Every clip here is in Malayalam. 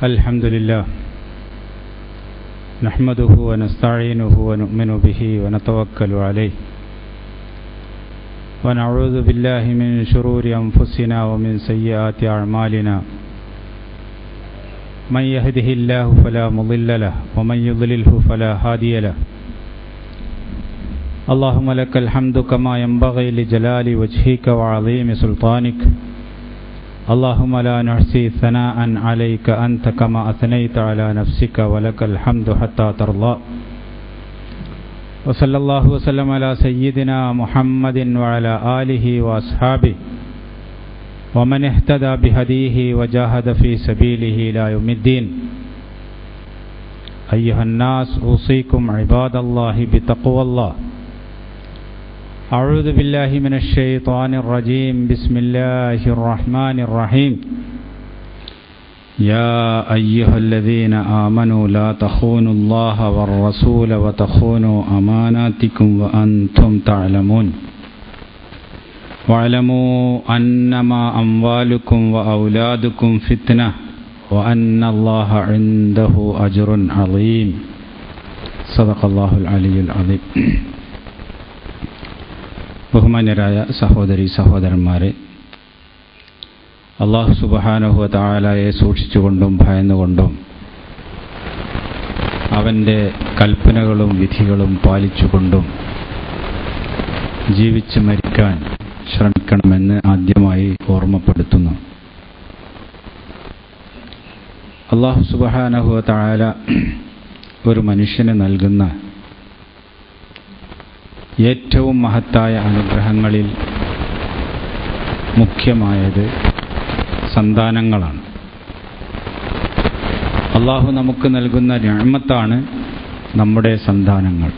الحمد لله نحمده ونستعينه ونؤمن به ونتوكل عليه ونعوذ بالله من شرور أنفسنا ومن سيئات أعمالنا من يهده الله فلا مضل له ومن يضلله فلا هادي له اللهم لك الحمد كما ينبغي لجلال وجهك وعظيم سلطانك اللهم لا نحصي ثناء عليك أنت كما أثنيت على نفسك ولك الحمد حتى ترضى وصلى الله وسلم على سيدنا محمد وعلى آله وأصحابه ومن اهتدى بهديه وجاهد في سبيله إلى يوم الدين أيها الناس أوصيكم عباد الله بتقوى الله أعوذ بالله من الشيطان الرجيم بسم الله الرحمن الرحيم يا أيها الذين آمنوا لا تخونوا الله والرسول وتخونوا أماناتكم وأنتم تعلمون واعلموا أنما أموالكم وأولادكم فتنة وأن الله عنده أجر عظيم صدق الله العلي العظيم ബഹുമാന്യരായ സഹോദരി സഹോദരന്മാരെ, അല്ലാഹു സുബ്ഹാനഹു വ തആലയെ സൂക്ഷിച്ചുകൊണ്ടും ഭയന്നുകൊണ്ടും അവൻ്റെ കൽപ്പനകളും വിധികളും പാലിച്ചുകൊണ്ടും ജീവിച്ച് മരിക്കാൻ ശ്രമിക്കണമെന്ന് ആദ്യമായി ഓർമ്മപ്പെടുത്തുന്നു. അല്ലാഹു സുബ്ഹാനഹു വ തആല ഒരു മനുഷ്യന് നൽകുന്ന ഏറ്റവും മഹത്തായ അനുഗ്രഹങ്ങളിൽ മുഖ്യമായത് സന്താനങ്ങളാണ്. അല്ലാഹു നമുക്ക് നൽകുന്ന നിഅമത്താണ് നമ്മുടെ സന്താനങ്ങൾ.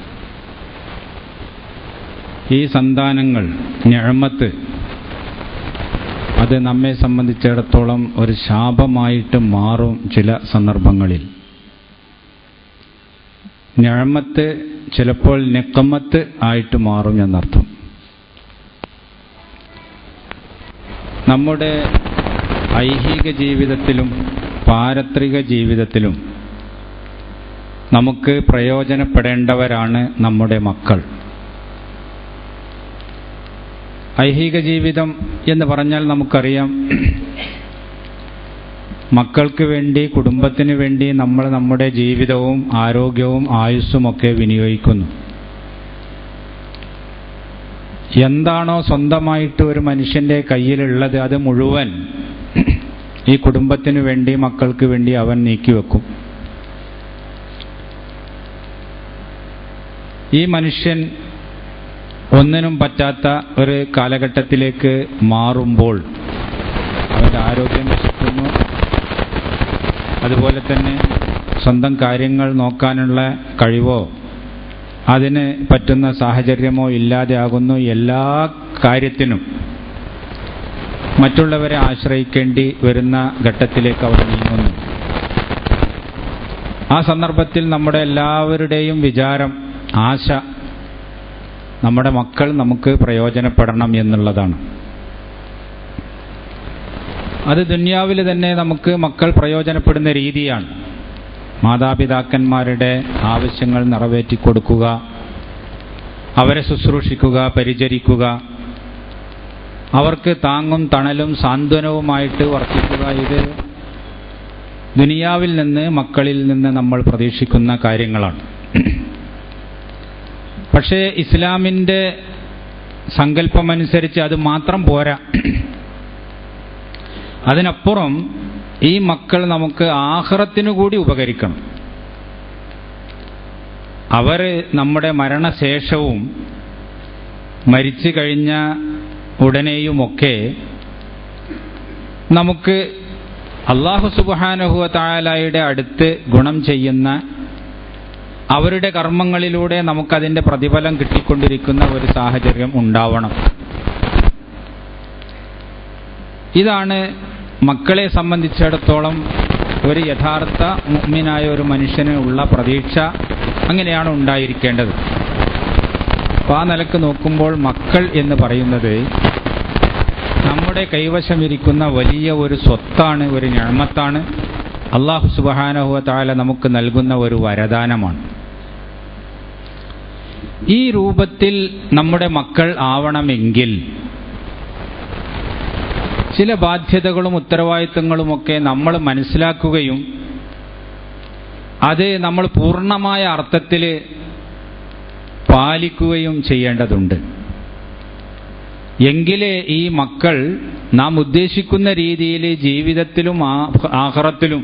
ഈ സന്താനങ്ങൾ, നിഅമത്ത്, അത് നമ്മെ സംബന്ധിച്ചിടത്തോളം ഒരു ശാപമായിട്ട് മാറും. ചില സന്ദർഭങ്ങളിൽ നിഅമത്ത് ചിലപ്പോൾ നിഖമത്ത് ആയിട്ട് മാറും എന്നർത്ഥം. നമ്മുടെ ഐഹിക ജീവിതത്തിലും പാരത്രിക ജീവിതത്തിലും നമുക്ക് പ്രയോജനപ്പെടേണ്ടവരാണ് നമ്മുടെ മക്കൾ. ഐഹിക ജീവിതം എന്ന് പറഞ്ഞാൽ നമുക്കറിയാം, മക്കൾക്ക് വേണ്ടി, കുടുംബത്തിന് വേണ്ടി നമ്മൾ നമ്മുടെ ജീവിതവും ആരോഗ്യവും ആയുസ്സുമൊക്കെ വിനിയോഗിക്കുന്നു. എന്താണോ സ്വന്തമായിട്ട് ഒരു മനുഷ്യൻ്റെ കയ്യിലുള്ളത് അത് മുഴുവൻ ഈ കുടുംബത്തിന് വേണ്ടി, മക്കൾക്ക് വേണ്ടി അവൻ നീക്കിവെക്കും. ഈ മനുഷ്യൻ ഒന്നിനും പറ്റാത്ത ഒരു കാലഘട്ടത്തിലേക്ക് മാറുമ്പോൾ അവൻ്റെ ആരോഗ്യം നശിക്കുന്നു. അതുപോലെ തന്നെ സ്വന്തം കാര്യങ്ങൾ നോക്കാനുള്ള കഴിവോ അതിന് പറ്റുന്ന സാഹചര്യമോ ഇല്ലാതെയാകുന്നു. എല്ലാ കാര്യത്തിനും മറ്റുള്ളവരെ ആശ്രയിക്കേണ്ടി വരുന്ന ഘട്ടത്തിലേക്ക് അവർ നീങ്ങുന്നു. ആ സന്ദർഭത്തിൽ നമ്മുടെ എല്ലാവരുടെയും വിചാരം, ആശ, നമ്മുടെ മക്കൾ നമുക്ക് പ്രയോജനപ്പെടണം എന്നുള്ളതാണ്. അത് ദുനിയാവിൽ തന്നെ നമുക്ക് മക്കൾ പ്രയോജനപ്പെടുന്ന രീതിയാണ്. മാതാപിതാക്കന്മാരുടെ ആവശ്യങ്ങൾ നിറവേറ്റിക്കൊടുക്കുക, അവരെ ശുശ്രൂഷിക്കുക, പരിചരിക്കുക, അവർക്ക് താങ്ങും തണലും സാന്ത്വനവുമായിട്ട് വർത്തിക്കുക. ഇത് ദുനിയാവിൽ നിന്ന്, മക്കളിൽ നിന്ന് നമ്മൾ പ്രതീക്ഷിക്കുന്ന കാര്യങ്ങളാണ്. പക്ഷേ ഇസ്ലാമിൻ്റെ സങ്കല്പമനുസരിച്ച് അത് മാത്രം പോരാ. അതിനപ്പുറം ഈ മക്കൾ നമുക്ക് ആഖിറത്തിനു കൂടി ഉപകരിക്കണം. അവർ നമ്മുടെ മരണശേഷവും മരിച്ചു കഴിഞ്ഞ ഉടനെയുമൊക്കെ നമുക്ക് അല്ലാഹു സുബ്ഹാനഹു വ തആലയുടെ അടുത്ത് ഗുണം ചെയ്യുന്ന, അവരുടെ കർമ്മങ്ങളിലൂടെ നമുക്കതിൻ്റെ പ്രതിഫലം കിട്ടിക്കൊണ്ടിരിക്കുന്ന ഒരു സാഹചര്യം ഉണ്ടാവണം. ഇതാണ് മക്കളെ സംബന്ധിച്ചിടത്തോളം ഒരു യഥാർത്ഥ മുഅ്മിനായ ഒരു മനുഷ്യന് ഉള്ള പ്രതീക്ഷ. അങ്ങനെയാണ് ഉണ്ടായിരിക്കേണ്ടത്. അപ്പോൾ ആ നിലക്ക് നോക്കുമ്പോൾ മക്കൾ എന്ന് പറയുന്നത് നമ്മുടെ കൈവശമിരിക്കുന്ന വലിയ ഒരു സ്വത്താണ്, ഒരു നിഅമത്താണ്. അല്ലാഹു സുബ്ഹാനഹു വ തആല നമുക്ക് നൽകുന്ന ഒരു വരദാനമാണ്. ഈ രൂപത്തിൽ നമ്മുടെ മക്കൾ ആവണമെങ്കിൽ ചില ബാധ്യതകളും ഉത്തരവാദിത്തങ്ങളുമൊക്കെ നമ്മൾ മനസ്സിലാക്കുകയും അത് നമ്മൾ പൂർണ്ണമായ അർത്ഥത്തിൽ പാലിക്കുകയും ചെയ്യേണ്ടതുണ്ട്. എങ്കിലേ ഈ മക്കൾ നാം ഉദ്ദേശിക്കുന്ന രീതിയിൽ ജീവിതത്തിലും ആഖിറത്തിലും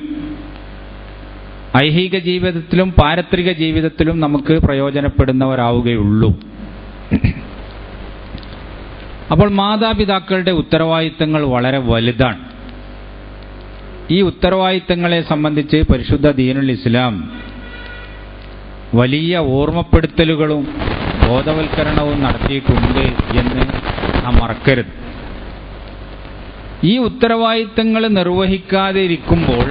ഐഹിക ജീവിതത്തിലും പാരത്രിക ജീവിതത്തിലും നമുക്ക് പ്രയോജനപ്പെടുന്നവരാവുകയുള്ളൂ. അപ്പോൾ മാതാപിതാക്കളുടെ ഉത്തരവാദിത്തങ്ങൾ വളരെ വലുതാണ്. ഈ ഉത്തരവാദിത്തങ്ങളെ സംബന്ധിച്ച് പരിശുദ്ധ ദീനുൽ ഇസ്ലാം വലിയ ഓർമ്മപ്പെടുത്തലുകളും ബോധവൽക്കരണവും നടത്തിയിട്ടുണ്ട് എന്ന് നാം മറക്കരുത്. ഈ ഉത്തരവാദിത്തങ്ങൾ നിർവഹിക്കാതെ ഇരിക്കുമ്പോൾ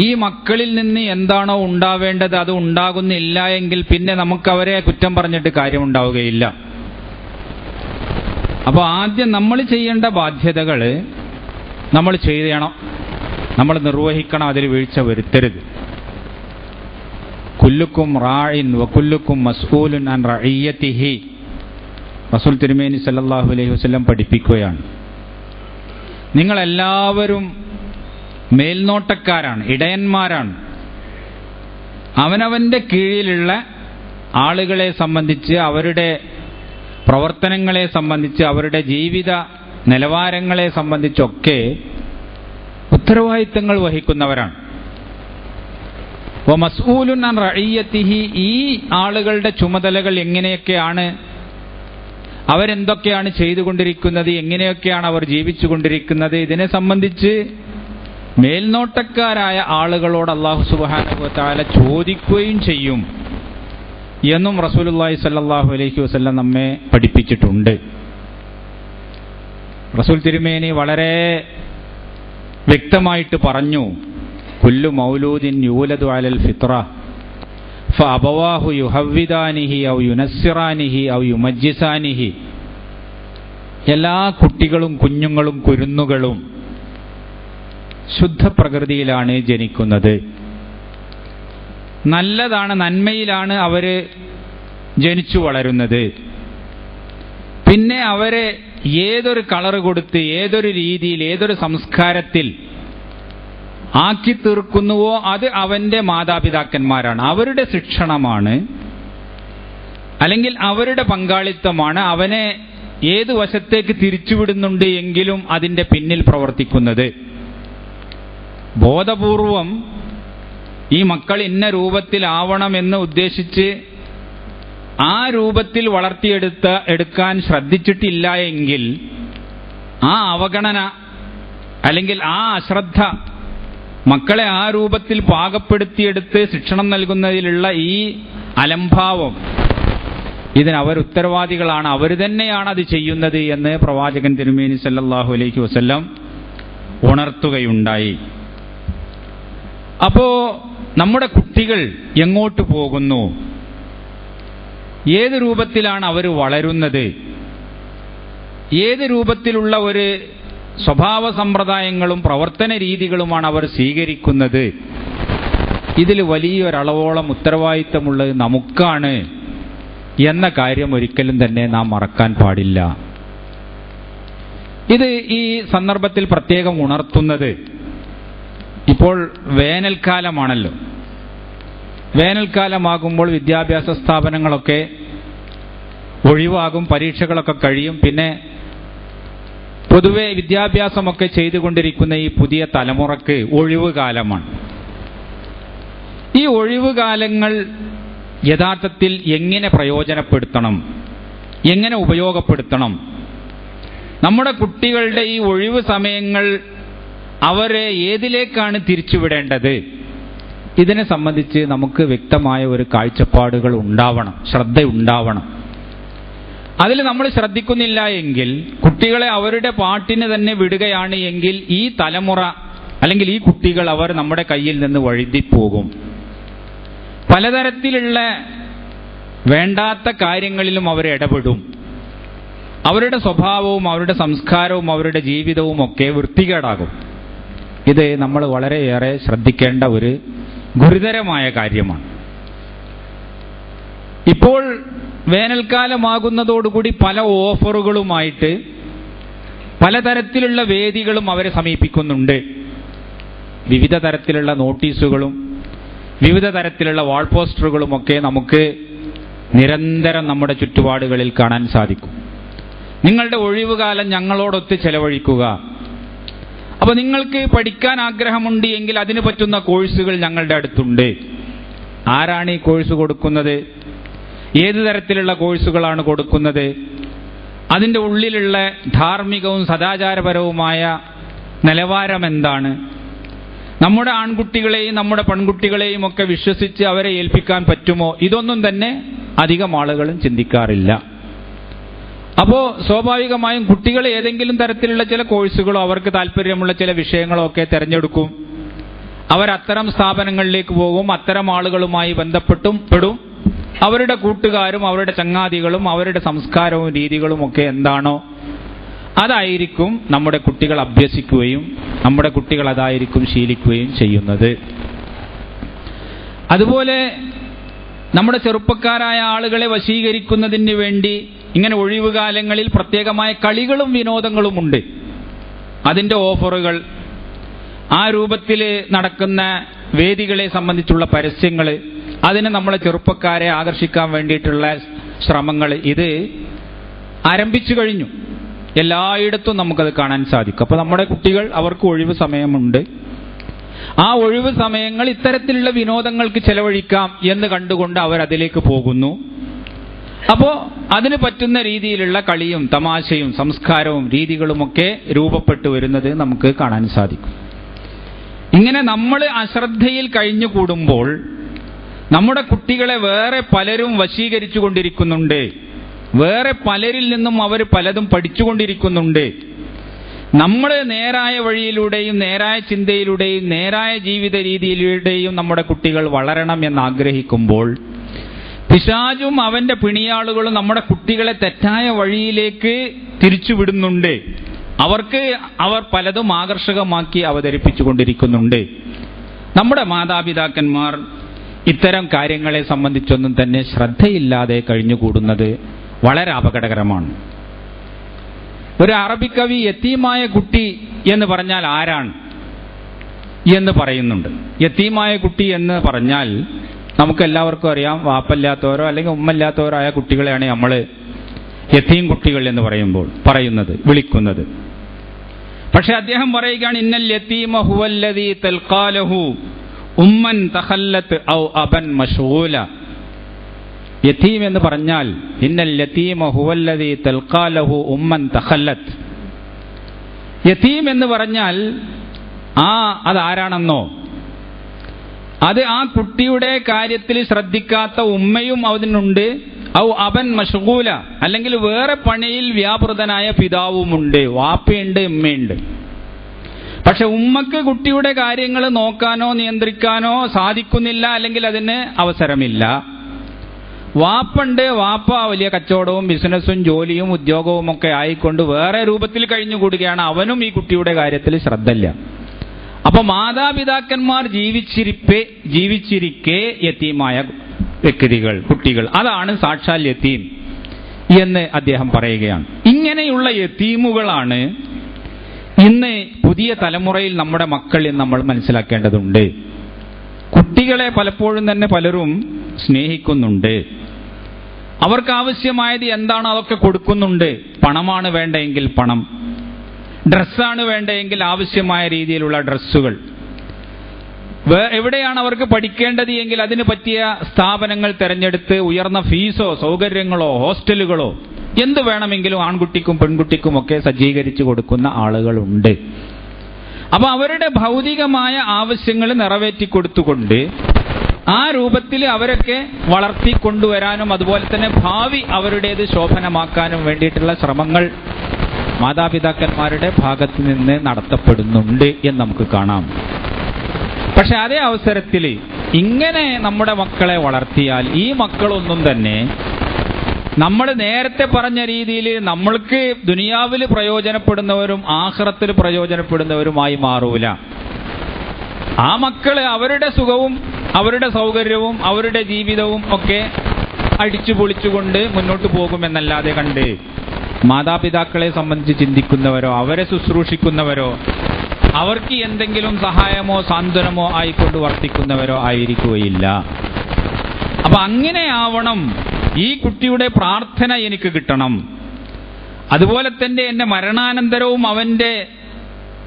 ഈ മക്കളിൽ നിന്ന് എന്താണോ ഉണ്ടാവേണ്ടത് അത് ഉണ്ടാകുന്നില്ല എങ്കിൽ പിന്നെ നമുക്കവരെ കുറ്റം പറഞ്ഞിട്ട് കാര്യമുണ്ടാവുകയില്ല. അപ്പോൾ ആദ്യം നമ്മൾ ചെയ്യേണ്ട ബാധ്യതകൾ നമ്മൾ ചെയ്യണം, നമ്മൾ നിർവഹിക്കണം, അതിൽ വീഴ്ച വരുത്തരുത്. കുല്ലുക്കും റാഇൻ വകുല്ലുക്കും മസ്ഊലുൻ അൻ റഇയ്യതിഹി റസൂൽ തിരുമേനി സല്ലല്ലാഹു അലൈഹി വസല്ലം പഠിപ്പിക്കുകയാണ്. നിങ്ങളെല്ലാവരും മേൽനോട്ടക്കാരാണ്, ഇടയന്മാരാണ്. അവനവൻ്റെ കീഴിലുള്ള ആളുകളെ സംബന്ധിച്ച്, അവരുടെ പ്രവർത്തനങ്ങളെ സംബന്ധിച്ച്, അവരുടെ ജീവിത നിലവാരങ്ങളെ സംബന്ധിച്ചൊക്കെ ഉത്തരവാദിത്തങ്ങൾ വഹിക്കുന്നവരാണ്. വമസ്ഊലുൻ അൻ റഇയ്യതിഹി, ഈ ആളുകളുടെ ചുമതലകൾ എങ്ങനെയൊക്കെയാണ്, അവരെന്തൊക്കെയാണ് ചെയ്തുകൊണ്ടിരിക്കുന്നത്, എങ്ങനെയൊക്കെയാണ് അവർ ജീവിച്ചുകൊണ്ടിരിക്കുന്നത്, ഇതിനെ സംബന്ധിച്ച് മേൽനോട്ടക്കാരായ ആളുകളോട് അല്ലാഹു സുബ്ഹാനഹു വ തആല ചോദിക്കുകയും ചെയ്യും എന്നും റസൂലുള്ളാഹി സ്വല്ലല്ലാഹു അലൈഹി വസല്ലം നമ്മെ പഠിപ്പിച്ചിട്ടുണ്ട്. റസൂൽ തിരുമേനി വളരെ വ്യക്തമായിട്ട് പറഞ്ഞു, കുല്ലു മൗലൂദിൻ യൂലദു അലൽ ഫിത്ര ഫഅബവാഹു യുഹവ്വിദാനിഹി ഔ യുനസ്സിറാനിഹി ഔ യുമജ്ജിസാനിഹി. എല്ലാ കുട്ടികളും കുഞ്ഞുങ്ങളും കുരുന്നുകളും ശുദ്ധ പ്രകൃതിയിലാണ് ജനിക്കുന്നത്. നല്ലതാണ്, നന്മയിലാണ് അവർ ജനിച്ചു വളരുന്നത്. പിന്നെ അവരെ ഏതൊരു കളർ കൊടുത്ത്, ഏതൊരു രീതിയിൽ, ഏതൊരു സംസ്കാരത്തിൽ ആക്കി തീർക്കുന്നുവോ അത് അവൻ്റെ മാതാപിതാക്കന്മാരാണ്, അവരുടെ ശിക്ഷണമാണ്, അല്ലെങ്കിൽ അവരുടെ പങ്കാളിത്തമാണ് അവനെ ഏത് വശത്തേക്ക് തിരിച്ചുവിടുന്നുണ്ട് എങ്കിലും അതിൻ്റെ പിന്നിൽ പ്രവർത്തിക്കുന്നത്. ബോധപൂർവം ഈ മക്കൾ ഇന്ന രൂപത്തിലാവണമെന്ന് ഉദ്ദേശിച്ച് ആ രൂപത്തിൽ എടുക്കാൻ ശ്രദ്ധിച്ചിട്ടില്ല എങ്കിൽ ആ അവഗണന അല്ലെങ്കിൽ ആ അശ്രദ്ധ മക്കളെ ആ രൂപത്തിൽ പാകപ്പെടുത്തിയെടുത്ത് ശിക്ഷണം നൽകുന്നതിലുള്ള ഈ അലംഭാവം, ഇതിനവർ ഉത്തരവാദികളാണ്, അവർ തന്നെയാണ് അത് ചെയ്യുന്നത് എന്ന് പ്രവാചകൻ തിരുമേനി സല്ലല്ലാഹു അലൈഹി വസല്ലം ഉണർത്തുകയുണ്ടായി. അപ്പോ നമ്മുടെ കുട്ടികൾ എങ്ങോട്ട് പോകുന്നു, ഏത് രൂപത്തിലാണ് അവർ വളരുന്നത്, ഏത് രൂപത്തിലുള്ള ഒരു സ്വഭാവ സമ്പ്രദായങ്ങളും പ്രവർത്തന രീതികളുമാണ് അവർ സ്വീകരിക്കുന്നത്, ഇതിൽ വലിയൊരളവോളം ഉത്തരവാദിത്തമുള്ളത് നമുക്കാണ് എന്ന കാര്യം ഒരിക്കലും തന്നെ നാം മറക്കാൻ പാടില്ല. ഇത് ഈ സന്ദർഭത്തിൽ പ്രത്യേകം ഉണർത്തുന്നത്, ഇപ്പോൾ വേനൽക്കാലമാണല്ലോ. വേനൽക്കാലമാകുമ്പോൾ വിദ്യാഭ്യാസ സ്ഥാപനങ്ങളൊക്കെ ഒഴിവാകും, പരീക്ഷകളൊക്കെ കഴിയും. പിന്നെ പൊതുവെ വിദ്യാഭ്യാസമൊക്കെ ചെയ്തുകൊണ്ടിരിക്കുന്ന ഈ പുതിയ തലമുറക്ക് ഒഴിവുകാലമാണ്. ഈ ഒഴിവുകാലങ്ങൾ യഥാർത്ഥത്തിൽ എങ്ങനെ പ്രയോജനപ്പെടുത്തണം, എങ്ങനെ ഉപയോഗപ്പെടുത്തണം, നമ്മുടെ കുട്ടികളുടെ ഈ ഒഴിവ് സമയങ്ങൾ അവരെ ഏതിലേക്കാണ് തിരിച്ചുവിടേണ്ടത്, ഇതിനെ സംബന്ധിച്ച് നമുക്ക് വ്യക്തമായ ഒരു കാഴ്ചപ്പാടുകൾ ഉണ്ടാവണം, ശ്രദ്ധയുണ്ടാവണം. അതിൽ നമ്മൾ ശ്രദ്ധിക്കുന്നില്ല എങ്കിൽ, കുട്ടികളെ അവരുടെ പാട്ടിന് തന്നെ വിടുകയാണ് എങ്കിൽ ഈ തലമുറ അല്ലെങ്കിൽ ഈ കുട്ടികൾ അവർ നമ്മുടെ കയ്യിൽ നിന്ന് വഴുതിപ്പോകും. പലതരത്തിലുള്ള വേണ്ടാത്ത കാര്യങ്ങളിലും അവർ ഇടപെടും. അവരുടെ സ്വഭാവവും അവരുടെ സംസ്കാരവും അവരുടെ ജീവിതവും ഒക്കെ വൃത്തികേടാകും. ഇത് നമ്മൾ വളരെയേറെ ശ്രദ്ധിക്കേണ്ട ഒരു ഗുരുതരമായ കാര്യമാണ്. ഇപ്പോൾ വേനൽക്കാലമാകുന്നതോടുകൂടി പല ഓഫറുകളുമായിട്ട് പലതരത്തിലുള്ള വേദികളും അവരെ സമീപിക്കുന്നുണ്ട്. വിവിധ തരത്തിലുള്ള നോട്ടീസുകളും വിവിധ തരത്തിലുള്ള വാൾ പോസ്റ്ററുകളുമൊക്കെ നമുക്ക് നിരന്തരം നമ്മുടെ ചുറ്റുപാടുകളിൽ കാണാൻ സാധിക്കും. നിങ്ങളുടെ ഒഴിവുകാലം ഞങ്ങളോടൊത്ത് ചെലവഴിക്കുക. അപ്പോൾ നിങ്ങൾക്ക് പഠിക്കാൻ ആഗ്രഹമുണ്ട് എങ്കിൽ അതിന് പറ്റുന്ന കോഴ്സുകൾ ഞങ്ങളുടെ അടുത്തുണ്ട്. ആരാണ് ഈ കോഴ്സ് കൊടുക്കുന്നത്? ഏത് തരത്തിലുള്ള കോഴ്സുകളാണ് കൊടുക്കുന്നത്? അതിൻ്റെ ഉള്ളിലുള്ള ധാർമ്മികവും സദാചാരപരവുമായ നിലവാരം എന്താണ്? നമ്മുടെ ആൺകുട്ടികളെയും നമ്മുടെ പെൺകുട്ടികളെയും ഒക്കെ വിശ്വസിച്ച് അവരെ ഏൽപ്പിക്കാൻ പറ്റുമോ? ഇതൊന്നും തന്നെ അധികം ആളുകളും ചിന്തിക്കാറില്ല. അപ്പോൾ സ്വാഭാവികമായും കുട്ടികൾ ഏതെങ്കിലും തരത്തിലുള്ള ചില കോഴ്സുകളോ അവർക്ക് താല്പര്യമുള്ള ചില വിഷയങ്ങളോ ഒക്കെ തിരഞ്ഞെടുക്കും. അവരത്തരം സ്ഥാപനങ്ങളിലേക്ക് പോകും. അത്തരം ആളുകളുമായി ബന്ധപ്പെട്ടും അവരുടെ കൂട്ടുകാരും അവരുടെ ചങ്ങാതികളും അവരുടെ സംസ്കാരവും രീതികളും ഒക്കെ എന്താണോ അതായിരിക്കും നമ്മുടെ കുട്ടികൾ അഭ്യസിക്കുകയും നമ്മുടെ കുട്ടികൾ അതായിരിക്കും ശീലിക്കുകയും ചെയ്യുന്നത്. അതുപോലെ നമ്മുടെ ചെറുപ്പക്കാരായ ആളുകളെ വശീകരിക്കുന്നതിന് വേണ്ടി ഇങ്ങനെ ഒഴിവുകാലങ്ങളിൽ പ്രത്യേകമായ കളികളും വിനോദങ്ങളുമുണ്ട്. അതിൻ്റെ ഓഫറുകൾ, ആ രൂപത്തിൽ നടക്കുന്ന വേദികളെ സംബന്ധിച്ചുള്ള പരസ്യങ്ങൾ, അതിന് നമ്മളെ ചെറുപ്പക്കാരെ ആകർഷിക്കാൻ വേണ്ടിയിട്ടുള്ള ശ്രമങ്ങൾ, ഇത് ആരംഭിച്ചു കഴിഞ്ഞു. എല്ലായിടത്തും നമുക്കത് കാണാൻ സാധിക്കും. അപ്പോൾ നമ്മുടെ കുട്ടികൾ, അവർക്ക് ഒഴിവ് സമയമുണ്ട്. ആ ഒഴിവ് സമയങ്ങൾ ഇത്തരത്തിലുള്ള വിനോദങ്ങൾക്ക് ചെലവഴിക്കാം എന്ന് കണ്ടുകൊണ്ട് അവരതിലേക്ക് പോകുന്നു. അപ്പോൾ അതിന് പറ്റുന്ന രീതിയിലുള്ള കളിയും തമാശയും സംസ്കാരവും രീതികളുമൊക്കെ രൂപപ്പെട്ടു വരുന്നത് നമുക്ക് കാണാൻ സാധിക്കും. ഇങ്ങനെ നമ്മൾ അശ്രദ്ധയിൽ കഴിഞ്ഞുകൂടുമ്പോൾ നമ്മുടെ കുട്ടികളെ വേറെ പലരും വശീകരിച്ചു കൊണ്ടിരിക്കുന്നുണ്ട്. വേറെ പലരിൽ നിന്നും അവർ പലതും പഠിച്ചുകൊണ്ടിരിക്കുന്നുണ്ട്. നമ്മൾ നേരായ വഴിയിലൂടെയും നേരായ ചിന്തയിലൂടെയും നേരായ ജീവിത രീതിയിലൂടെയും നമ്മുടെ കുട്ടികൾ വളരണം എന്നാഗ്രഹിക്കുമ്പോൾ പിശാചും അവന്റെ പിണിയാളുകളും നമ്മുടെ കുട്ടികളെ തെറ്റായ വഴിയിലേക്ക് തിരിച്ചുവിടുന്നുണ്ട്. അവർ പലതും ആകർഷകമാക്കി അവതരിപ്പിച്ചു കൊണ്ടിരിക്കുന്നുണ്ട്. നമ്മുടെ മാതാപിതാക്കന്മാർ ഇത്തരം കാര്യങ്ങളെ സംബന്ധിച്ചൊന്നും തന്നെ ശ്രദ്ധയില്ലാതെ കഴിഞ്ഞുകൂടുന്നത് വളരെ അപകടകരമാണ്. ഒരു അറബിക്കവി യതീമായ കുട്ടി എന്ന് പറഞ്ഞാൽ ആരാണ് എന്ന് പറയുന്നുണ്ട്. യതീമായ കുട്ടി എന്ന് പറഞ്ഞാൽ നമുക്കെല്ലാവർക്കും അറിയാം, വാപ്പല്ലാത്തവരോ അല്ലെങ്കിൽ ഉമ്മല്ലാത്തവരോ ആയ കുട്ടികളെയാണ് നമ്മൾ യതീം കുട്ടികൾ എന്ന് വിളിക്കുന്നത്. പക്ഷെ അദ്ദേഹം പറയുകയാണ്, ഇന്നൽ യതീമ ഹുവല്ലദീ തൽഖാലഹു ഉമ്മൻ തഖല്ലത്ത് ഔ അബൻ മശ്ഗൂല. യതീം എന്ന് പറഞ്ഞാൽ ഇന്നൽ യതീമ ഹുവല്ലദീ തൽഖാലഹു ഉമ്മൻ തഖല്ലത്ത്. യതീം എന്ന് പറഞ്ഞാൽ അതാരാണെന്നോ, അത് ആ കുട്ടിയുടെ കാര്യത്തിൽ ശ്രദ്ധിക്കാത്ത ഉമ്മയും അതിനുണ്ട്. ഔ അബൻ മശ്ഗൂല, അല്ലെങ്കിൽ വേറെ പണിയിൽ വ്യാപൃതനായ പിതാവുമുണ്ട്. വാപ്പയുണ്ട്, ഉമ്മയുണ്ട്. പക്ഷെ ഉമ്മക്ക് കുട്ടിയുടെ കാര്യങ്ങൾ നോക്കാനോ നിയന്ത്രിക്കാനോ സാധിക്കുന്നില്ല, അല്ലെങ്കിൽ അതിന് അവസരമില്ല. വാപ്പുണ്ട്, വാപ്പ വലിയ കച്ചവടവും ബിസിനസ്സും ജോലിയും ഉദ്യോഗവും ഒക്കെ ആയിക്കൊണ്ട് വേറെ രൂപത്തിൽ കഴിഞ്ഞുകൂടുകയാണ്. അവനും ഈ കുട്ടിയുടെ കാര്യത്തിൽ ശ്രദ്ധയില്ല. അപ്പൊ മാതാപിതാക്കന്മാർ ജീവിച്ചിരിക്കെ യതീമായ കുട്ടികൾ, അതാണ് സാക്ഷാൽ യതീം എന്ന് അദ്ദേഹം പറയുകയാണ്. ഇങ്ങനെയുള്ള യതീമുകളാണ് ഇന്ന് പുതിയ തലമുറയിൽ നമ്മുടെ മക്കൾ എന്ന് നമ്മൾ മനസ്സിലാക്കേണ്ടതുണ്ട്. കുട്ടികളെ പലപ്പോഴും തന്നെ പലരും സ്നേഹിക്കുന്നുണ്ട്. അവർക്ക് ആവശ്യമായത് എന്താണോ അതൊക്കെ കൊടുക്കുന്നുണ്ട്. പണമാണ് വേണ്ടതെങ്കിൽ പണം, ഡ്രസ്സാണ് വേണ്ടതെങ്കിൽ ആവശ്യമായ രീതിയിലുള്ള ഡ്രസ്സുകൾ, എവിടെയാണ് അവർക്ക് പഠിക്കേണ്ടത് എങ്കിൽ അതിന് പറ്റിയ സ്ഥാപനങ്ങൾ തിരഞ്ഞെടുത്ത് ഉയർന്ന ഫീസോ സൗകര്യങ്ങളോ ഹോസ്റ്റലുകളോ എന്ത് വേണമെങ്കിലും ആൺകുട്ടിക്കും പെൺകുട്ടിക്കും ഒക്കെ സജ്ജീകരിച്ചു കൊടുക്കുന്ന ആളുകളുണ്ട്. അപ്പൊ അവരുടെ ഭൗതികമായ ആവശ്യങ്ങൾ നിറവേറ്റി കൊടുത്തുകൊണ്ട് ആ രൂപത്തിൽ അവരൊക്കെ വളർത്തിക്കൊണ്ടുവരാനും അതുപോലെ തന്നെ ഭാവി അവരുടേത് ശോഭനമാക്കാനും വേണ്ടിയിട്ടുള്ള ശ്രമങ്ങൾ മാതാപിതാക്കന്മാരുടെ ഭാഗത്ത് നിന്ന് നടത്തപ്പെടുന്നുണ്ട് എന്ന് നമുക്ക് കാണാം. പക്ഷെ അതേ അവസരത്തിൽ ഇങ്ങനെ നമ്മുടെ മക്കളെ വളർത്തിയാൽ ഈ മക്കളൊന്നും തന്നെ നമ്മൾ നേരത്തെ പറഞ്ഞ രീതിയിൽ നമ്മൾക്ക് ദുനിയാവിൽ പ്രയോജനപ്പെടുന്നവരും ആഖിറത്തിൽ പ്രയോജനപ്പെടുന്നവരുമായി മാറൂല. ആ മക്കള് അവരുടെ സുഖവും അവരുടെ സൗകര്യവും അവരുടെ ജീവിതവും ഒക്കെ അടിച്ചു പൊളിച്ചുകൊണ്ട് മുന്നോട്ട് പോകുമെന്നല്ലാതെ കണ്ട് മാതാപിതാക്കളെ സംബന്ധിച്ച് ചിന്തിക്കുന്നവരോ അവരെ ശുശ്രൂഷിക്കുന്നവരോ അവർക്ക് എന്തെങ്കിലും സഹായമോ സാന്ത്വനമോ ആയിക്കൊണ്ട് വർത്തിക്കുന്നവരോ ആയിരിക്കുകയില്ല. അപ്പൊ അങ്ങനെ ആവണം. ഈ കുട്ടിയുടെ പ്രാർത്ഥന എനിക്ക് കിട്ടണം. അതുപോലെ തന്നെ എന്റെ മരണാനന്തരവും അവന്റെ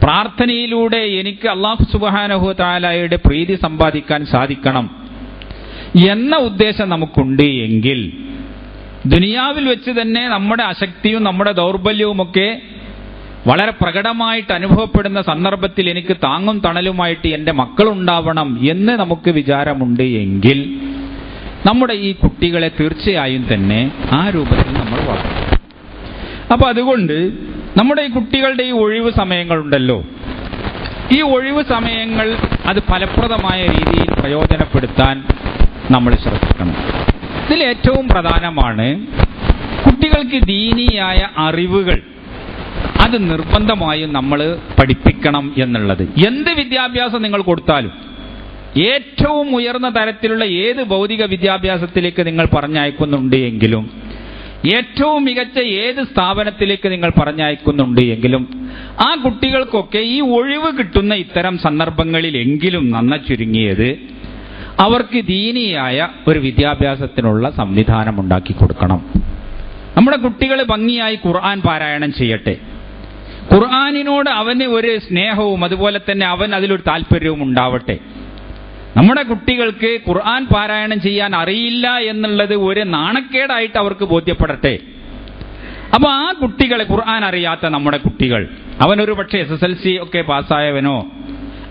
പ്രാർത്ഥനയിലൂടെ എനിക്ക് അല്ലാഹു സുബ്ഹാനഹു തആലയുടെ പ്രീതി സമ്പാദിക്കാൻ സാധിക്കണം എന്ന ഉദ്ദേശം നമുക്കുണ്ട് എങ്കിൽ ദുനിയാവിൽ വെച്ച് തന്നെ നമ്മുടെ അശക്തിയും നമ്മുടെ ദൗർബല്യവുമൊക്കെ വളരെ പ്രകടമായിട്ട് അനുഭവപ്പെടുന്ന സന്ദർഭത്തിൽ എനിക്ക് താങ്ങും തണലുമായിട്ട് എൻ്റെ മക്കളുണ്ടാവണം എന്ന് നമുക്ക് വിചാരമുണ്ട് എങ്കിൽ നമ്മുടെ ഈ കുട്ടികളെ തീർച്ചയായും തന്നെ ആ രൂപത്തിൽ നമ്മൾ വളർത്തും. അപ്പൊ അതുകൊണ്ട് നമ്മുടെ ഈ കുട്ടികളുടെ ഈ ഒഴിവ് സമയങ്ങളുണ്ടല്ലോ, ഈ ഒഴിവ് സമയങ്ങൾ അത് ഫലപ്രദമായ രീതിയിൽ പ്രയോജനപ്പെടുത്താൻ നമ്മൾ ശ്രദ്ധിക്കണം. ഇതിൽ ഏറ്റവും പ്രധാനമാണ് കുട്ടികൾക്ക് ദീനിയായ അറിവുകൾ അത് നിർബന്ധമായും നമ്മൾ പഠിപ്പിക്കണം എന്നുള്ളത്. എന്ത് വിദ്യാഭ്യാസം നിങ്ങൾ കൊടുത്താലും, ഏറ്റവും ഉയർന്ന തരത്തിലുള്ള ഏത് ഭൗതിക വിദ്യാഭ്യാസത്തിലേക്ക് നിങ്ങൾ പറഞ്ഞയക്കുന്നുണ്ട് എങ്കിലും, ഏറ്റവും മികച്ച ഏത് സ്ഥാപനത്തിലേക്ക് നിങ്ങൾ പറഞ്ഞയക്കുന്നുണ്ട് എങ്കിലും, ആ കുട്ടികൾക്കൊക്കെ ഈ ഒഴിവ് കിട്ടുന്ന ഇത്തരം സന്ദർഭങ്ങളിലെങ്കിലും നന്ന ചുരുങ്ങിയത് അവർക്ക് ദീനിയായ ഒരു വിദ്യാഭ്യാസത്തിനുള്ള സംവിധാനം ഉണ്ടാക്കി കൊടുക്കണം. നമ്മുടെ കുട്ടികൾ ഭംഗിയായി ഖുർആൻ പാരായണം ചെയ്യട്ടെ. ഖുർആനിനോട് അവന് ഒരു സ്നേഹവും അതുപോലെ തന്നെ അവൻ അതിലൊരു താല്പര്യവും ഉണ്ടാവട്ടെ. നമ്മുടെ കുട്ടികൾക്ക് ഖുർആൻ പാരായണം ചെയ്യാൻ അറിയില്ല എന്നുള്ളത് ഒരു നാണക്കേടായിട്ട് അവർക്ക് ബോധ്യപ്പെടട്ടെ. അപ്പൊ ആ കുട്ടികളെ, ഖുർആൻ അറിയാത്ത നമ്മുടെ കുട്ടികൾ, അവനൊരു പക്ഷേ SSLC ഒക്കെ പാസ്സായവനോ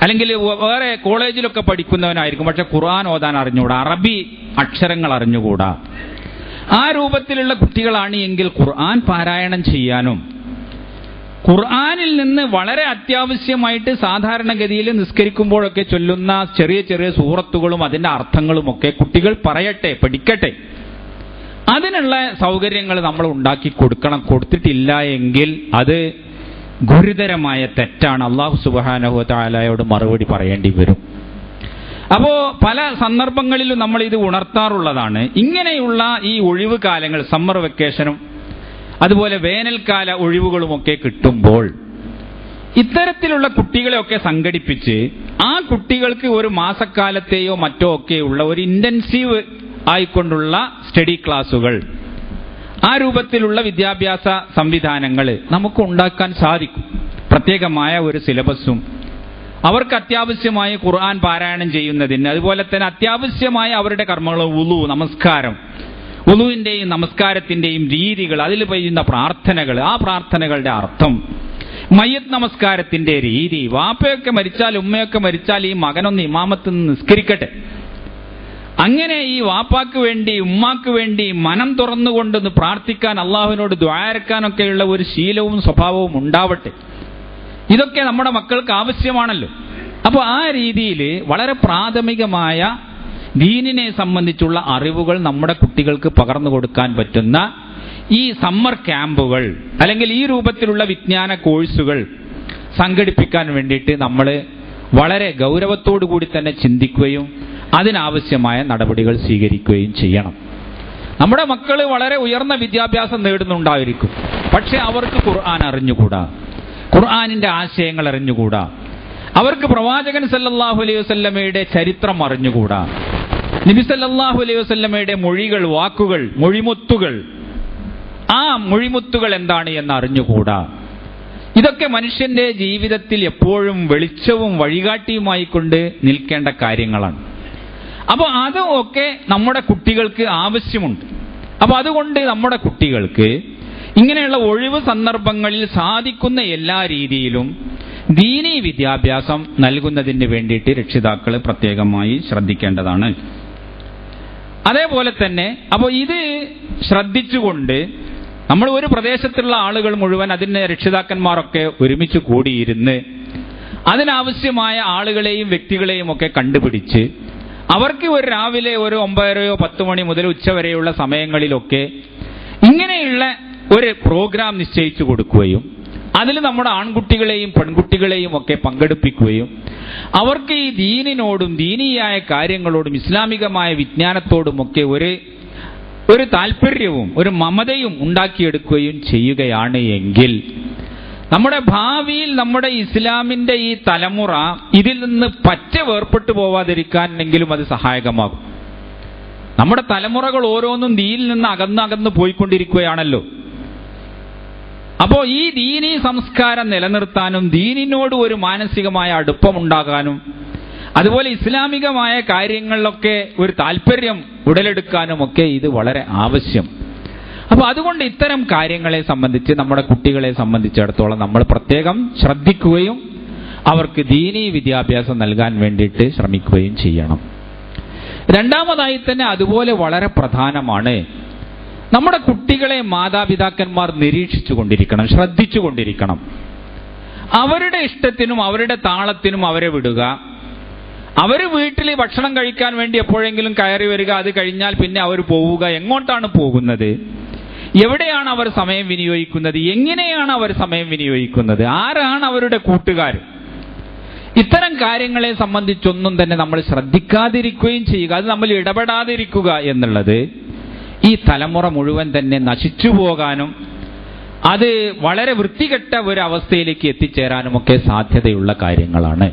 അല്ലെങ്കിൽ വേറെ കോളേജിലൊക്കെ പഠിക്കുന്നവനായിരിക്കും, പക്ഷെ ഖുർആൻ ഓതാൻ അറിഞ്ഞുകൂടാ, അറബി അക്ഷരങ്ങൾ അറിഞ്ഞുകൂടാ. ആ രൂപത്തിലുള്ള കുട്ടികളാണ് എങ്കിൽ ഖുർആൻ പാരായണം ചെയ്യാനും ഖുർആനിൽ നിന്ന് വളരെ അത്യാവശ്യമായിട്ട് സാധാരണഗതിയിൽ നിസ്കരിക്കുമ്പോഴൊക്കെ ചൊല്ലുന്ന ചെറിയ ചെറിയ സൂറത്തുകളും അതിന്റെ അർത്ഥങ്ങളുമൊക്കെ കുട്ടികൾ പറയട്ടെ, പഠിക്കട്ടെ. അതിനുള്ള സൗകര്യങ്ങൾ നമ്മൾ ഉണ്ടാക്കി കൊടുക്കണം. കൊടുത്തിട്ടില്ല എങ്കിൽ അത് ഗുരുതരമായ തെറ്റാണ്. അല്ലാഹു സുബ്ഹാനഹു തആലയോട് മറുപടി പറയേണ്ടി വരും. അപ്പോ പല സന്ദർഭങ്ങളിലും നമ്മൾ ഇത് ഉണർത്താറുള്ളതാണ്. ഇങ്ങനെയുള്ള ഈ ഒഴിവ് കാലങ്ങൾ, സമ്മർ വെക്കേഷനും അതുപോലെ വേനൽക്കാല ഒഴിവുകളുമൊക്കെ കിട്ടുമ്പോൾ ഇത്തരത്തിലുള്ള കുട്ടികളെയൊക്കെ സംഘടിപ്പിച്ച് ആ കുട്ടികൾക്ക് ഒരു മാസക്കാലത്തെയോ മറ്റോ ഒക്കെയുള്ള ഒരു ഇന്റൻസീവ് ആയിക്കൊണ്ടുള്ള സ്റ്റഡി ക്ലാസുകൾ, ആ രൂപത്തിലുള്ള വിദ്യാഭ്യാസ സംവിധാനങ്ങൾ നമുക്ക് ഉണ്ടാക്കാൻ സാധിക്കും. പ്രത്യേകമായ ഒരു സിലബസും അവർക്ക് അത്യാവശ്യമായ ഖുർആൻ പാരായണം ചെയ്യുന്നതിന്, അതുപോലെ തന്നെ അത്യാവശ്യമായ അവരുടെ കർമ്മങ്ങൾ, വുളു, നമസ്കാരം, വുളുവിന്റെയും നമസ്കാരത്തിന്റെയും രീതികൾ, അതിൽ ചെയ്യുന്ന പ്രാർത്ഥനകൾ, ആ പ്രാർത്ഥനകളുടെ അർത്ഥം, മയ്യത്ത് നമസ്കാരത്തിന്റെ രീതി, വാപ്പയൊക്കെ മരിച്ചാൽ ഉമ്മയൊക്കെ മരിച്ചാൽ ഈ മകനൊന്ന് ഇമാമത്ത് നിസ്കരിക്കട്ടെ, അങ്ങനെ ഈ വാപ്പാക്ക് വേണ്ടി ഉമ്മാക്ക് വേണ്ടി മനം തുറന്നുകൊണ്ടൊന്ന് പ്രാർത്ഥിക്കാൻ, അള്ളാഹുവിനോട് ദുആരക്കാനൊക്കെയുള്ള ഒരു ശീലവും സ്വഭാവവും ഉണ്ടാവട്ടെ. ഇതൊക്കെ നമ്മുടെ മക്കൾക്ക് ആവശ്യമാണല്ലോ. അപ്പോൾ ആ രീതിയിൽ വളരെ പ്രാഥമികമായ ദീനിനെ സംബന്ധിച്ചുള്ള അറിവുകൾ നമ്മുടെ കുട്ടികൾക്ക് പകർന്നു കൊടുക്കാൻ പറ്റുന്ന ഈ സമ്മർ ക്യാമ്പുകൾ അല്ലെങ്കിൽ ഈ രൂപത്തിലുള്ള വിജ്ഞാന കോഴ്സുകൾ സംഘടിപ്പിക്കാൻ വേണ്ടിയിട്ട് നമ്മൾ വളരെ ഗൗരവത്തോടു കൂടി തന്നെ ചിന്തിക്കുകയും അതിനാവശ്യമായ നടപടികൾ സ്വീകരിക്കുകയും ചെയ്യണം. നമ്മുടെ മക്കൾ വളരെ ഉയർന്ന വിദ്യാഭ്യാസം നേടുന്നുണ്ടായിരിക്കും, പക്ഷെ അവർക്ക് ഖുർആൻ അറിഞ്ഞുകൂടാ, ഖുർആനിന്റെ ആശയങ്ങൾ അറിഞ്ഞുകൂടാ, അവർക്ക് പ്രവാചകൻ സല്ലല്ലാഹു അലൈഹി വസല്ലമയുടെ ചരിത്രം അറിഞ്ഞുകൂടാ, നബി സല്ലല്ലാഹു അലൈഹി വസല്ലമയുടെ മൊഴികൾ, വാക്കുകൾ, മൊഴിമുത്തുകൾ, ആ മൊഴിമുത്തുകൾ എന്താണ് എന്ന് അറിഞ്ഞുകൂടാ. ഇതൊക്കെ മനുഷ്യന്റെ ജീവിതത്തിൽ എപ്പോഴും വെളിച്ചവും വഴികാട്ടിയുമായി കൊണ്ട് നിൽക്കേണ്ട കാര്യങ്ങളാണ്. അപ്പോൾ അതൊക്കെ നമ്മുടെ കുട്ടികൾക്ക് ആവശ്യമുണ്ട്. അപ്പോൾ അതുകൊണ്ട് നമ്മുടെ കുട്ടികൾക്ക് ഇങ്ങനെയുള്ള ഒഴിവ് സന്ദർഭങ്ങളിൽ സാധിക്കുന്ന എല്ലാ രീതിയിലും ദീനീ വിദ്യാഭ്യാസം നൽകുന്നതിന് വേണ്ടിയിട്ട് രക്ഷിതാക്കൾ പ്രത്യേകമായി ശ്രദ്ധിക്കേണ്ടതാണ്. അതേപോലെ തന്നെ അപ്പോൾ ഇത് ശ്രദ്ധിച്ചുകൊണ്ട് നമ്മൾ ഒരു പ്രദേശത്തുള്ള ആളുകൾ മുഴുവൻ, അതിന് രക്ഷിതാക്കന്മാരൊക്കെ ഒരുമിച്ച് കൂടിയിരുന്ന് അതിനാവശ്യമായ ആളുകളെയും വ്യക്തികളെയും ഒക്കെ കണ്ടുപിടിച്ച് അവർക്ക് ഒരു രാവിലെ ഒരു 9-10 മണി മുതൽ ഉച്ചവരെയുള്ള സമയങ്ങളിലൊക്കെ ഇങ്ങനെയുള്ള ഒരു പ്രോഗ്രാം നിശ്ചയിച്ചു കൊടുക്കുകയും അതിൽ നമ്മുടെ ആൺകുട്ടികളെയും പെൺകുട്ടികളെയും ഒക്കെ പങ്കെടുപ്പിക്കുകയും അവർക്ക് ഈ ദീനിനോടും ദീനീയായ കാര്യങ്ങളോടും ഇസ്ലാമികമായ വിജ്ഞാനത്തോടുമൊക്കെ ഒരു താല്പര്യവും ഒരു മമതയും ഉണ്ടാക്കിയെടുക്കുകയും ചെയ്യുകയാണ് എങ്കിൽ നമ്മുടെ ഭാവിയിൽ നമ്മുടെ ഇസ്ലാമിന്റെ ഈ തലമുറ ഇതിൽ നിന്ന് പറ്റ വേർപെട്ടു പോവാതിരിക്കാനെങ്കിലും അത് സഹായകമാകും. നമ്മുടെ തലമുറകൾ ഓരോന്നും ദീനിൽ നിന്ന് അകന്ന് പോയിക്കൊണ്ടിരിക്കുകയാണല്ലോ. അപ്പോൾ ഈ ദീനീ സംസ്കാരം നിലനിർത്താനും ദീനിനോട് ഒരു മാനസികമായ അടുപ്പമുണ്ടാകാനും അതുപോലെ ഇസ്ലാമികമായ കാര്യങ്ങളിലൊക്കെ ഒരു താല്പര്യം ഉടലെടുക്കാനും ഒക്കെ ഇത് വളരെ ആവശ്യം. അപ്പോൾ അതുകൊണ്ട് ഇത്തരം കാര്യങ്ങളെ സംബന്ധിച്ച് നമ്മുടെ കുട്ടികളെ സംബന്ധിച്ചിടത്തോളം നമ്മൾ പ്രത്യേകം ശ്രദ്ധിക്കുകയും അവർക്ക് ദീനീ വിദ്യാഭ്യാസം നൽകാൻ വേണ്ടിയിട്ട് ശ്രമിക്കുകയും ചെയ്യണം. രണ്ടാമതായി തന്നെ അതുപോലെ വളരെ പ്രധാനമാണ്, നമ്മുടെ കുട്ടികളെ മാതാപിതാക്കന്മാർ നിരീക്ഷിച്ചു കൊണ്ടിരിക്കണം, ശ്രദ്ധിച്ചു കൊണ്ടിരിക്കണം. അവരുടെ ഇഷ്ടത്തിനും അവരുടെ താളത്തിനും അവരെ വിടുക. അവർ വീട്ടിൽ ഭക്ഷണം കഴിക്കാൻ വേണ്ടി എപ്പോഴെങ്കിലും കയറി വരിക, അത് കഴിഞ്ഞാൽ പിന്നെ അവർ പോവുക. എങ്ങോട്ടാണ് പോകുന്നത്, എവിടെയാണ് അവർ സമയം വിനിയോഗിക്കുന്നത്, എങ്ങനെയാണ് അവർ സമയം വിനിയോഗിക്കുന്നത്, ആരാണ് അവരുടെ കൂട്ടുകാർ, ഇത്തരം കാര്യങ്ങളെ സംബന്ധിച്ചൊന്നും തന്നെ നമ്മൾ ശ്രദ്ധിക്കാതിരിക്കുകയും ചെയ്യുക, അത് നമ്മൾ ഇടപെടാതിരിക്കുക എന്നുള്ളത് ഈ തലമുറ മുഴുവൻ തന്നെ നശിച്ചു പോകാനും അത് വളരെ വൃത്തികെട്ട ഒരു അവസ്ഥയിലേക്ക് എത്തിച്ചേരാനുമൊക്കെ സാധ്യതയുള്ള കാര്യങ്ങളാണ്.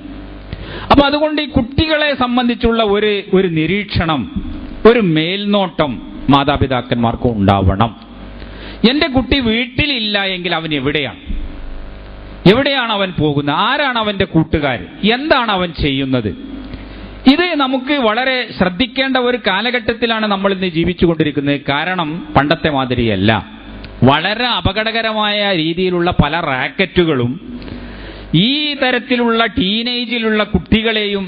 അപ്പൊ അതുകൊണ്ട് ഈ കുട്ടികളെ സംബന്ധിച്ചുള്ള ഒരു നിരീക്ഷണം, ഒരു മേൽനോട്ടം മാതാപിതാക്കന്മാർക്ക് ഉണ്ടാവണം. എന്റെ കുട്ടി വീട്ടിലില്ല എങ്കിൽ അവൻ എവിടെയാണ് അവൻ പോകുന്നത്, ആരാണ് അവന്റെ കൂട്ടുകാർ, എന്താണ് അവൻ ചെയ്യുന്നത്, ഇത് നമുക്ക് വളരെ ശ്രദ്ധിക്കേണ്ട ഒരു കാലഘട്ടത്തിലാണ് നമ്മൾ ഇന്ന് ജീവിച്ചു കൊണ്ടിരിക്കുന്നത്. കാരണം പണ്ടത്തെ മാതിരിയല്ല, വളരെ അപകടകരമായ രീതിയിലുള്ള പല റാക്കറ്റുകളും ഈ തരത്തിലുള്ള ടീനേജിലുള്ള കുട്ടികളെയും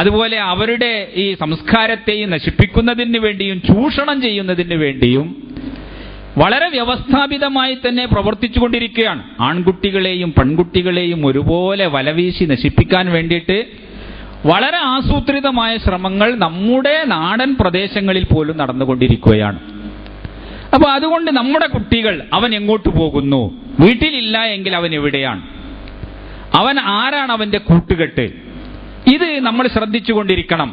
അതുപോലെ അവരുടെ ഈ സംസ്കാരത്തെയും നശിപ്പിക്കുന്നതിന് വേണ്ടിയും ചൂഷണം ചെയ്യുന്നതിന് വേണ്ടിയും വളരെ വ്യവസ്ഥാപിതമായി തന്നെ പ്രവർത്തിച്ചു കൊണ്ടിരിക്കുകയാണ്. ആൺകുട്ടികളെയും പെൺകുട്ടികളെയും ഒരുപോലെ വലവീശി നശിപ്പിക്കാൻ വേണ്ടിയിട്ട് വളരെ ആസൂത്രിതമായ ശ്രമങ്ങൾ നമ്മുടെ നാടൻ പ്രദേശങ്ങളിൽ പോലും നടന്നുകൊണ്ടിരിക്കുകയാണ്. അപ്പൊ അതുകൊണ്ട് നമ്മുടെ കുട്ടികൾ, അവൻ എങ്ങോട്ട് പോകുന്നു, വീട്ടിലില്ല എങ്കിൽ അവൻ എവിടെയാണ്, അവൻ ആരാണ് അവന്റെ കൂട്ടുകെട്ട്, ഇത് നമ്മൾ ശ്രദ്ധിച്ചു കൊണ്ടിരിക്കണം.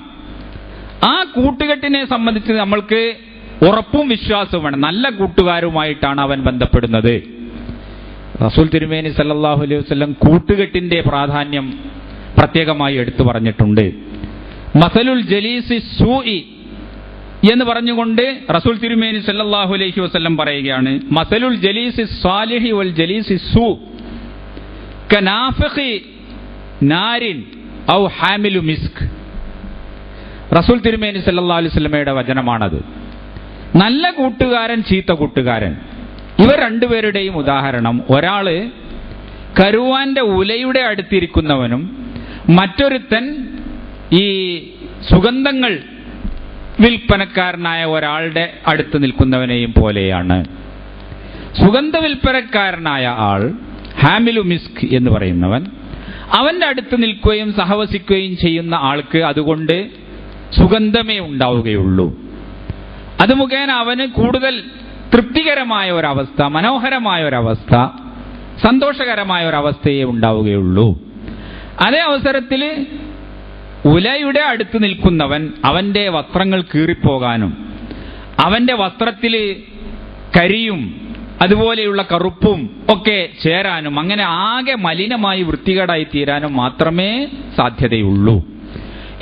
ആ കൂട്ടുകെട്ടിനെ സംബന്ധിച്ച് നമ്മൾക്ക് ഉറപ്പും വിശ്വാസവും വേണം. നല്ല കൂട്ടുകാരുമായിട്ടാണ് അവൻ ബന്ധപ്പെടുന്നത്. റസൂൽ തിരുമേനി സല്ലല്ലാഹു അലൈഹി വസല്ലം കൂട്ടുകെട്ടിന്റെ പ്രാധാന്യം പ്രത്യേകമായി എടുത്തു പറഞ്ഞിട്ടുണ്ട്. മസലുൽ ജലീസി സൂഇ എന്ന് പറഞ്ഞുകൊണ്ട് റസൂൽ തിരുമേനി സല്ലല്ലാഹു അലൈഹി വസല്ലം പറയുകയാണ്, മസലുൽ ജലീസി സാലിഹി വൽ ജലീസി സൂ കനാഫിഖി നാരിൻ ഔ ഹാമിലു മിസ്ക്. റസൂൽ തിരുമേനി സല്ലല്ലാഹു അലൈഹി വസല്ലമയുടെ വചനമാണത്. നല്ല കൂട്ടുകാരൻ, ചീത്ത കൂട്ടുകാരൻ, ഇവർ രണ്ടുപേരുടെയും ഉദാഹരണം, ഒരാള് കരുവാന്റെ ഉലയുടെ അടുത്തിരിക്കുന്നവനും മറ്റൊരുത്തൻ ഈ സുഗന്ധങ്ങൾ വിൽപ്പനക്കാരനായ ഒരാളുടെ അടുത്ത് നിൽക്കുന്നവനെയും പോലെയാണ്. സുഗന്ധ വിൽപ്പനക്കാരനായ ആൾ, ഹാമിലു മിസ്ക് എന്ന് പറയുന്നവൻ, അവന്റെ അടുത്ത് നിൽക്കുകയും സഹവസിക്കുകയും ചെയ്യുന്ന ആൾക്ക് അതുകൊണ്ട് സുഗന്ധമേ ഉണ്ടാവുകയുള്ളൂ. അത് മുഖേന അവന് കൂടുതൽ തൃപ്തികരമായ ഒരവസ്ഥ, മനോഹരമായ ഒരവസ്ഥ, സന്തോഷകരമായ ഒരവസ്ഥയെ ഉണ്ടാവുകയുള്ളൂ. അതേ അവസരത്തിൽ ഉലയുടെ അടുത്ത് നിൽക്കുന്നവൻ അവന്റെ വസ്ത്രങ്ങൾ കീറിപ്പോകാനും അവന്റെ വസ്ത്രത്തിൽ കരിയും അതുപോലെയുള്ള കറുപ്പും ഒക്കെ ചേരാനും അങ്ങനെ ആകെ മലിനമായി വൃത്തികേടായി തീരാനും മാത്രമേ സാധ്യതയുള്ളൂ.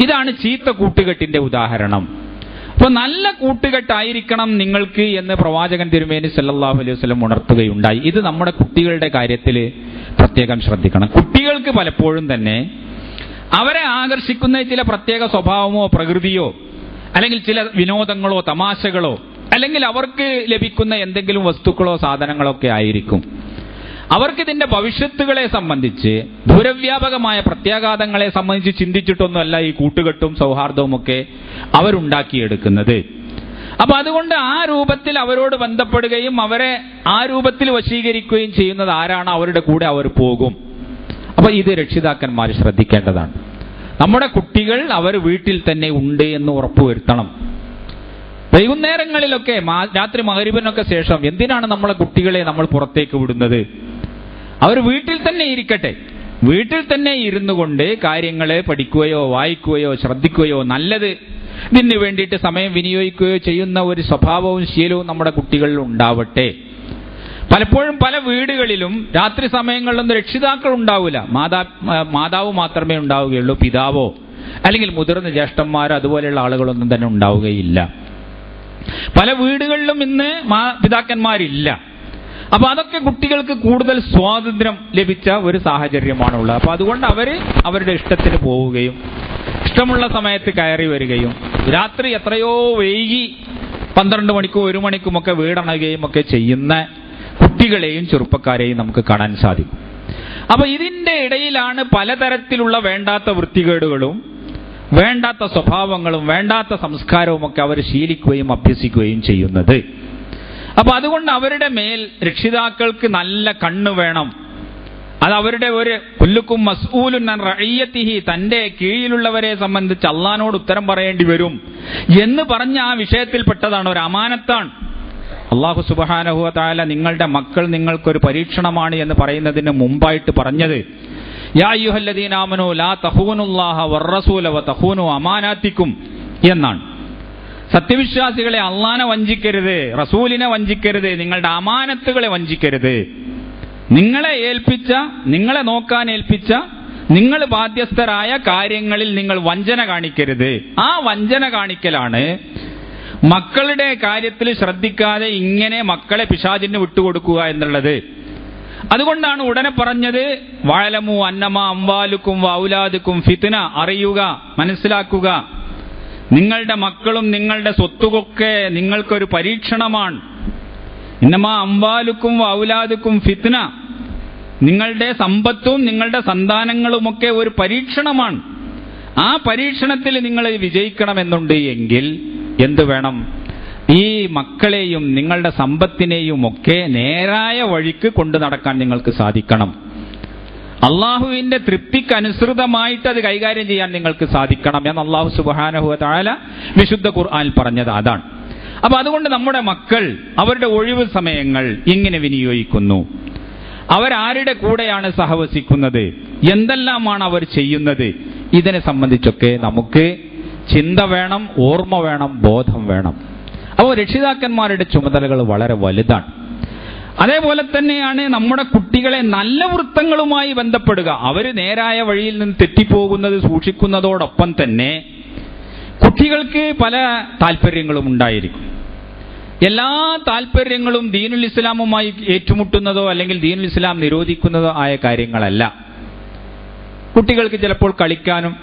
ഇതാണ് ചീത്ത കൂട്ടുകെട്ടിന്റെ ഉദാഹരണം. അപ്പൊ നല്ല കൂട്ടുകെട്ടായിരിക്കണം നിങ്ങൾക്ക് എന്ന് പ്രവാചകൻ തിരുമേനി സല്ലല്ലാഹു അലൈഹി വസല്ലം ഉണർത്തുകയുണ്ടായി. ഇത് നമ്മുടെ കുട്ടികളുടെ കാര്യത്തിൽ പ്രത്യേകം ശ്രദ്ധിക്കണം. കുട്ടികൾക്ക് പലപ്പോഴും തന്നെ അവരെ ആകർഷിക്കുന്ന ചില പ്രത്യേക സ്വഭാവമോ പ്രകൃതിയോ അല്ലെങ്കിൽ ചില വിനോദങ്ങളോ തമാശകളോ അല്ലെങ്കിൽ അവർക്ക് ലഭിക്കുന്ന എന്തെങ്കിലും വസ്തുക്കളോ സാധനങ്ങളോ ഒക്കെ ആയിരിക്കും. അവർക്കിതിന്റെ ഭവിഷ്യത്തുകളെ സംബന്ധിച്ച്, ദൂരവ്യാപകമായ പ്രത്യാഘാതങ്ങളെ സംബന്ധിച്ച് ചിന്തിച്ചിട്ടൊന്നുമല്ല ഈ കൂട്ടുകെട്ടും സൗഹാർദ്ദവും ഒക്കെ അവരുണ്ടാക്കിയെടുക്കുന്നത്. അപ്പൊ അതുകൊണ്ട് ആ രൂപത്തിൽ അവരോട് ബന്ധപ്പെടുകയും അവരെ ആ രൂപത്തിൽ വശീകരിക്കുകയും ചെയ്യുന്നത് ആരാണ്, അവരുടെ കൂടെ അവർ പോകും. അപ്പൊ ഇത് രക്ഷിതാക്കന്മാർ ശ്രദ്ധിക്കേണ്ടതാണ്. നമ്മുടെ കുട്ടികൾ അവർ വീട്ടിൽ തന്നെ ഉണ്ട് എന്ന് ഉറപ്പുവരുത്തണം. വൈകുന്നേരങ്ങളിലൊക്കെ രാത്രി മഗ്‌രിബിനൊക്കെ ശേഷം എന്തിനാണ് നമ്മളെ കുട്ടികളെ നമ്മൾ പുറത്തേക്ക് വിടുന്നത്? അവർ വീട്ടിൽ തന്നെ ഇരിക്കട്ടെ. വീട്ടിൽ തന്നെ ഇരുന്നു കൊണ്ട് കാര്യങ്ങളെ പഠിക്കുകയോ വായിക്കുകയോ ശ്രദ്ധിക്കുകയോ നല്ലത് ഇതിന് വേണ്ടിയിട്ട് സമയം വിനിയോഗിക്കുകയോ ചെയ്യുന്ന ഒരു സ്വഭാവവും ശീലവും നമ്മുടെ കുട്ടികളിൽ ഉണ്ടാവട്ടെ. പലപ്പോഴും പല വീടുകളിലും രാത്രി സമയങ്ങളിലൊന്നും രക്ഷിതാക്കൾ ഉണ്ടാവില്ല. മാതാവ് മാത്രമേ ഉണ്ടാവുകയുള്ളൂ. പിതാവോ അല്ലെങ്കിൽ മുതിർന്ന ജ്യേഷ്ഠന്മാരോ അതുപോലെയുള്ള ആളുകളൊന്നും തന്നെ ഉണ്ടാവുകയില്ല. പല വീടുകളിലും ഇന്ന് പിതാക്കന്മാരില്ല. അപ്പൊ അതൊക്കെ കുട്ടികൾക്ക് കൂടുതൽ സ്വാതന്ത്ര്യം ലഭിച്ച ഒരു സാഹചര്യമാണുള്ളത്. അപ്പൊ അതുകൊണ്ട് അവരുടെ ഇഷ്ടത്തിന് പോവുകയും ഇഷ്ടമുള്ള സമയത്ത് കയറി വരികയും രാത്രി എത്രയോ വൈകി 12 മണിക്കും 1 മണിക്കുമൊക്കെ വീടണയുകയും ഒക്കെ ചെയ്യുന്ന കുട്ടികളെയും ചെറുപ്പക്കാരെയും നമുക്ക് കാണാൻ സാധിക്കും. അപ്പൊ ഇതിന്റെ ഇടയിലാണ് പലതരത്തിലുള്ള വേണ്ടാത്ത വൃത്തികേടുകളും വേണ്ടാത്ത സ്വഭാവങ്ങളും വേണ്ടാത്ത സംസ്കാരവും ഒക്കെ അവർ ശീലിക്കുകയും അഭ്യസിക്കുകയും ചെയ്യുന്നത്. അപ്പൊ അതുകൊണ്ട് അവരുടെ മേൽ രക്ഷിതാക്കൾക്ക് നല്ല കണ്ണ് വേണം. അത് അവരുടെ ഒരു കുല്ലുക്കും മസ്ഊലുൻ അൻ റഇയ്യതിഹി, തന്റെ കീഴിലുള്ളവരെ സംബന്ധിച്ച് അള്ളാഹുവിനോട് ഉത്തരം പറയേണ്ടി വരും എന്ന് പറഞ്ഞ ആ വിഷയത്തിൽപ്പെട്ടതാണ്, ഒരു അമാനത്താണ്. അല്ലാഹു സുബ്ഹാനഹു വ തആല നിങ്ങളുടെ മക്കൾ നിങ്ങൾക്കൊരു പരീക്ഷണമാണ് എന്ന് പറയുന്നതിന് മുമ്പായിട്ട് പറഞ്ഞത് യാ അയ്യുഹല്ലദീന ആമനൂ ലാ തഖൂനുല്ലാഹ വറസൂല വതഖൂനു അമാനാതികും എന്നാണ്. സത്യവിശ്വാസികളെ, അള്ളാനെ വഞ്ചിക്കരുത്, റസൂലിനെ വഞ്ചിക്കരുത്, നിങ്ങളുടെ അമാനത്തുകളെ വഞ്ചിക്കരുത്. നിങ്ങളെ നോക്കാൻ ഏൽപ്പിച്ച, നിങ്ങൾ ബാധ്യസ്ഥരായ കാര്യങ്ങളിൽ നിങ്ങൾ വഞ്ചന കാണിക്കരുത്. ആ വഞ്ചന കാണിക്കലാണ് മക്കളുടെ കാര്യത്തിൽ ശ്രദ്ധിക്കാതെ ഇങ്ങനെ മക്കളെ പിശാചിന് വിട്ടുകൊടുക്കുക എന്നുള്ളത്. അതുകൊണ്ടാണ് ഉടനെ പറഞ്ഞത് വഅലമു അന്നമാ അംവാലുക്കും വഔലാദുക്കും ഫിത്ന, അറിയുക, മനസ്സിലാക്കുക, നിങ്ങളുടെ മക്കളും നിങ്ങളുടെ സ്വത്തുമൊക്കെ നിങ്ങൾക്കൊരു പരീക്ഷണമാണ്. ഇന്നമാ അംവാലുക്കും വഔലാദുക്കും ഫിത്ന, നിങ്ങളുടെ സമ്പത്തും നിങ്ങളുടെ സന്താനങ്ങളുമൊക്കെ ഒരു പരീക്ഷണമാണ്. ആ പരീക്ഷണത്തിൽ നിങ്ങൾ വിജയിക്കണമെന്നുണ്ട് എങ്കിൽ എന്ത് വേണം? ഈ മക്കളെയും നിങ്ങളുടെ സമ്പത്തിനെയും ഒക്കെ നേരായ വഴിക്ക് കൊണ്ടു നടക്കാൻ നിങ്ങൾക്ക് സാധിക്കണം. അള്ളാഹുവിന്റെ തൃപ്തിക്ക് അനുസൃതമായിട്ട് അത് കൈകാര്യം ചെയ്യാൻ നിങ്ങൾക്ക് സാധിക്കണം എന്ന് അല്ലാഹു സുബ്ഹാനഹു വ തആല വിശുദ്ധ ഖുർആനിൽ പറഞ്ഞത് അതാണ്. അപ്പൊ അതുകൊണ്ട് നമ്മുടെ മക്കൾ അവരുടെ ഒഴിവ് സമയങ്ങൾ ഇങ്ങനെ വിനിയോഗിക്കുന്നു, അവരാരുടെ കൂടെയാണ് സഹവസിക്കുന്നത്, എന്തെല്ലാമാണ് അവർ ചെയ്യുന്നത്, ഇതിനെ സംബന്ധിച്ചൊക്കെ നമുക്ക് ചിന്ത വേണം, ഓർമ്മ വേണം, ബോധം വേണം. അപ്പോൾ രക്ഷിതാക്കന്മാരുടെ ചുമതലകൾ വളരെ വലുതാണ്. അതേപോലെ തന്നെയാണ് നമ്മുടെ കുട്ടികളെ നല്ല വൃത്തങ്ങളുമായി ബന്ധപ്പെടുക. അവർ നേരായ വഴിയിൽ നിന്ന് തെറ്റിപ്പോകുന്നത് സൂക്ഷിക്കുന്നതോടൊപ്പം തന്നെ കുട്ടികൾക്ക് പല താല്പര്യങ്ങളും ഉണ്ടായിരിക്കും. എല്ലാ താല്പര്യങ്ങളും ദീനുൽ ഇസ്ലാമുമായി ഏറ്റുമുട്ടുന്നതോ അല്ലെങ്കിൽ ദീനുൽ ഇസ്ലാം നിരോധിക്കുന്നതോ ആയ കാര്യങ്ങളല്ല. കുട്ടികൾക്ക് ചിലപ്പോൾ കളിക്കാനും